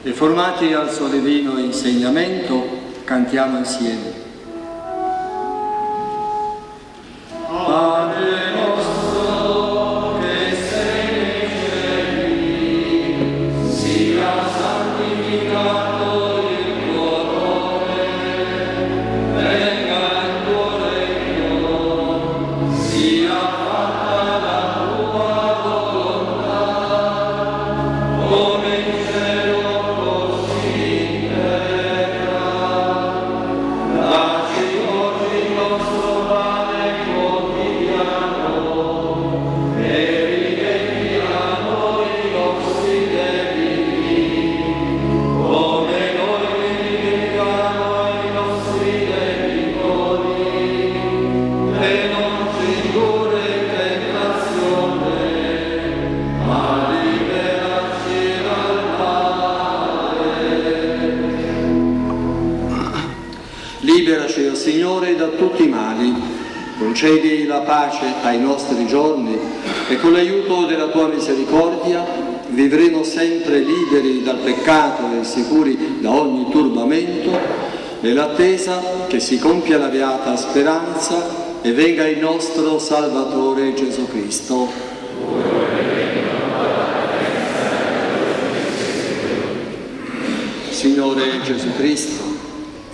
e formati al suo divino insegnamento, cantiamo insieme. Padre nostro che sei nei cieli, sia santificato il tuo nome, venga il tuo regno, sia fatta la tua volontà. liberaci, o Signore, da tutti i mali, concedi la pace ai nostri giorni e con l'aiuto della tua misericordia vivremo sempre liberi dal peccato e sicuri da ogni turbamento, nell'attesa che si compia la beata speranza e venga il nostro Salvatore Gesù Cristo. Signore Gesù Cristo,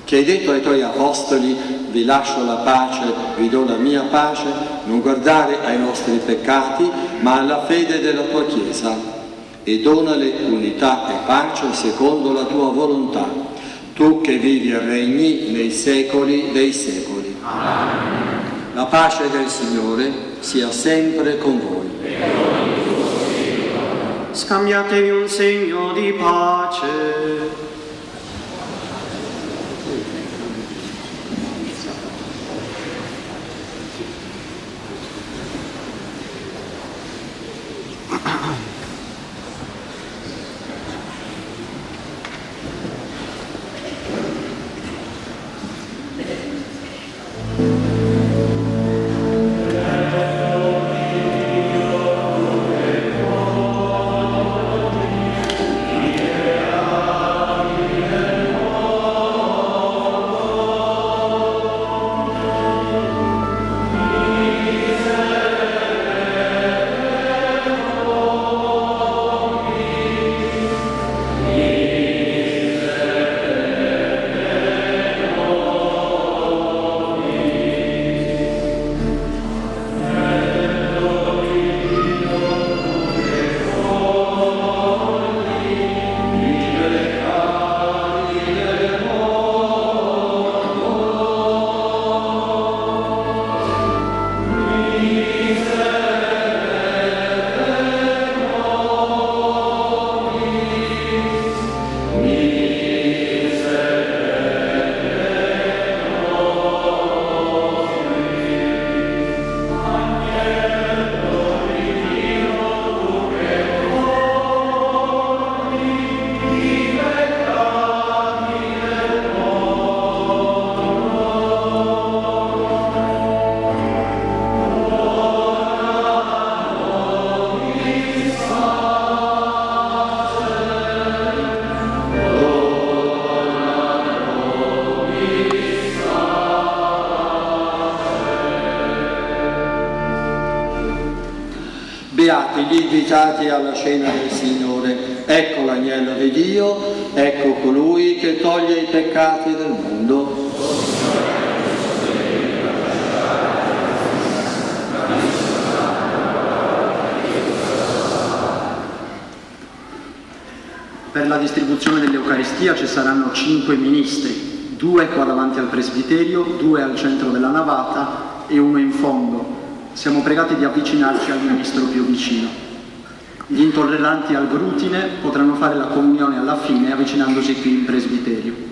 che hai detto ai tuoi apostoli: vi lascio la pace, vi do la mia pace, non guardare ai nostri peccati, ma alla fede della tua Chiesa, e donale unità e pace secondo la tua volontà, tu che vivi e regni nei secoli dei secoli. Amen. La pace del Signore sia sempre con voi. Scambiatevi un segno di pace. Beati gli invitati alla cena del Signore. Ecco l'agnello di Dio, ecco colui che toglie i peccati del mondo. Per la distribuzione dell'Eucaristia ci saranno 5 ministri, 2 qua davanti al presbiterio, 2 al centro della navata e 1 in fondo. Siamo pregati di avvicinarci al ministro più vicino. Gli intolleranti al glutine potranno fare la comunione alla fine avvicinandosi qui in presbiterio.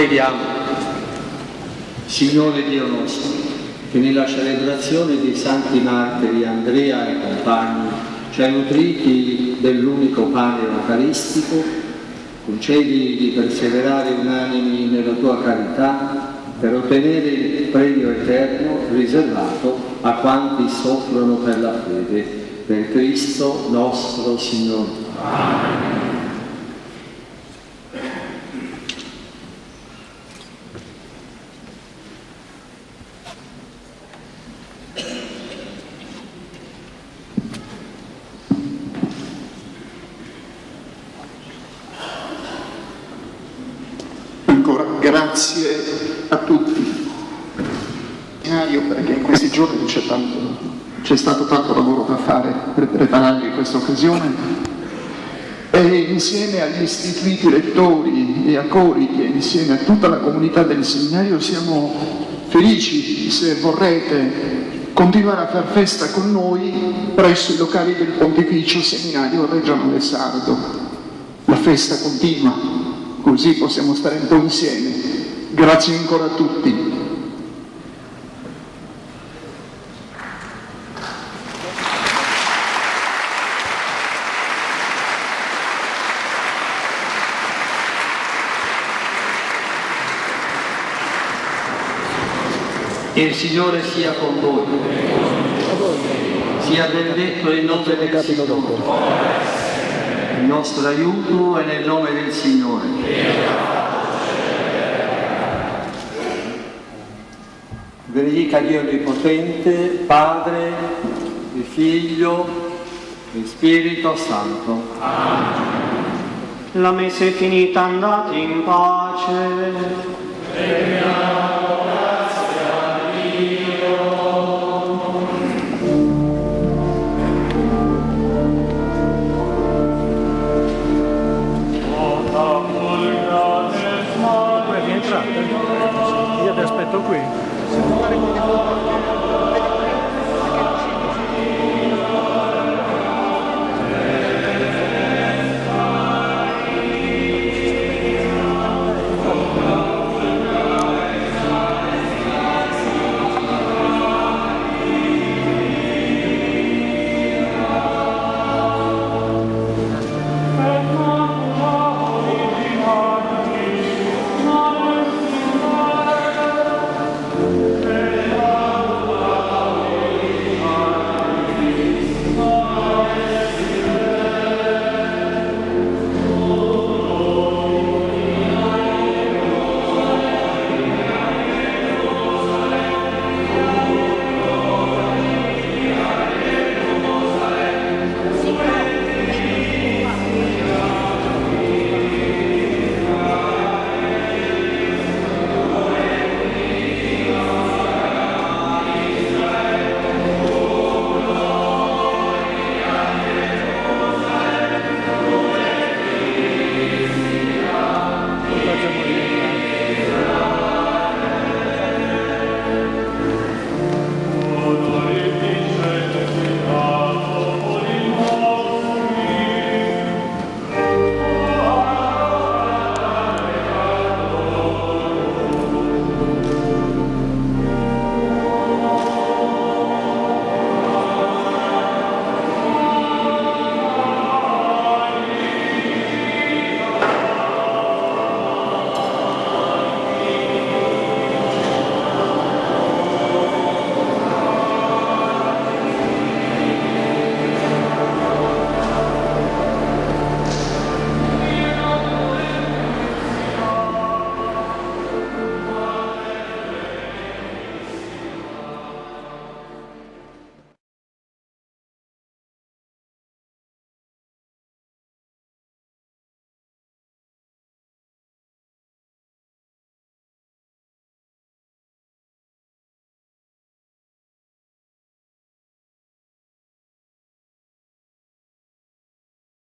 Preghiamo. Signore Dio nostro, che nella celebrazione dei santi martiri Andrea e compagni ci hai nutriti dell'unico pane eucaristico, concedi di perseverare unanimi nella tua carità per ottenere il premio eterno riservato a quanti soffrono per la fede, per Cristo nostro Signore. Amen. Grazie a tutti, perché in questi giorni c'è stato tanto lavoro da fare per prepararvi questa occasione, e insieme agli istituiti lettori e a Cori e insieme a tutta la comunità del seminario siamo felici se vorrete continuare a far festa con noi presso i locali del Pontificio Seminario Reggio Nove Sardo. La festa continua, così possiamo stare un po' insieme. Grazie ancora a tutti. Il Signore sia con voi. Sia benedetto il nome del Signore. Il nostro aiuto è nel nome del Signore. Benedica Dio Onnipotente, Padre, il Figlio, il Spirito Santo. La messa è finita, andate in pace.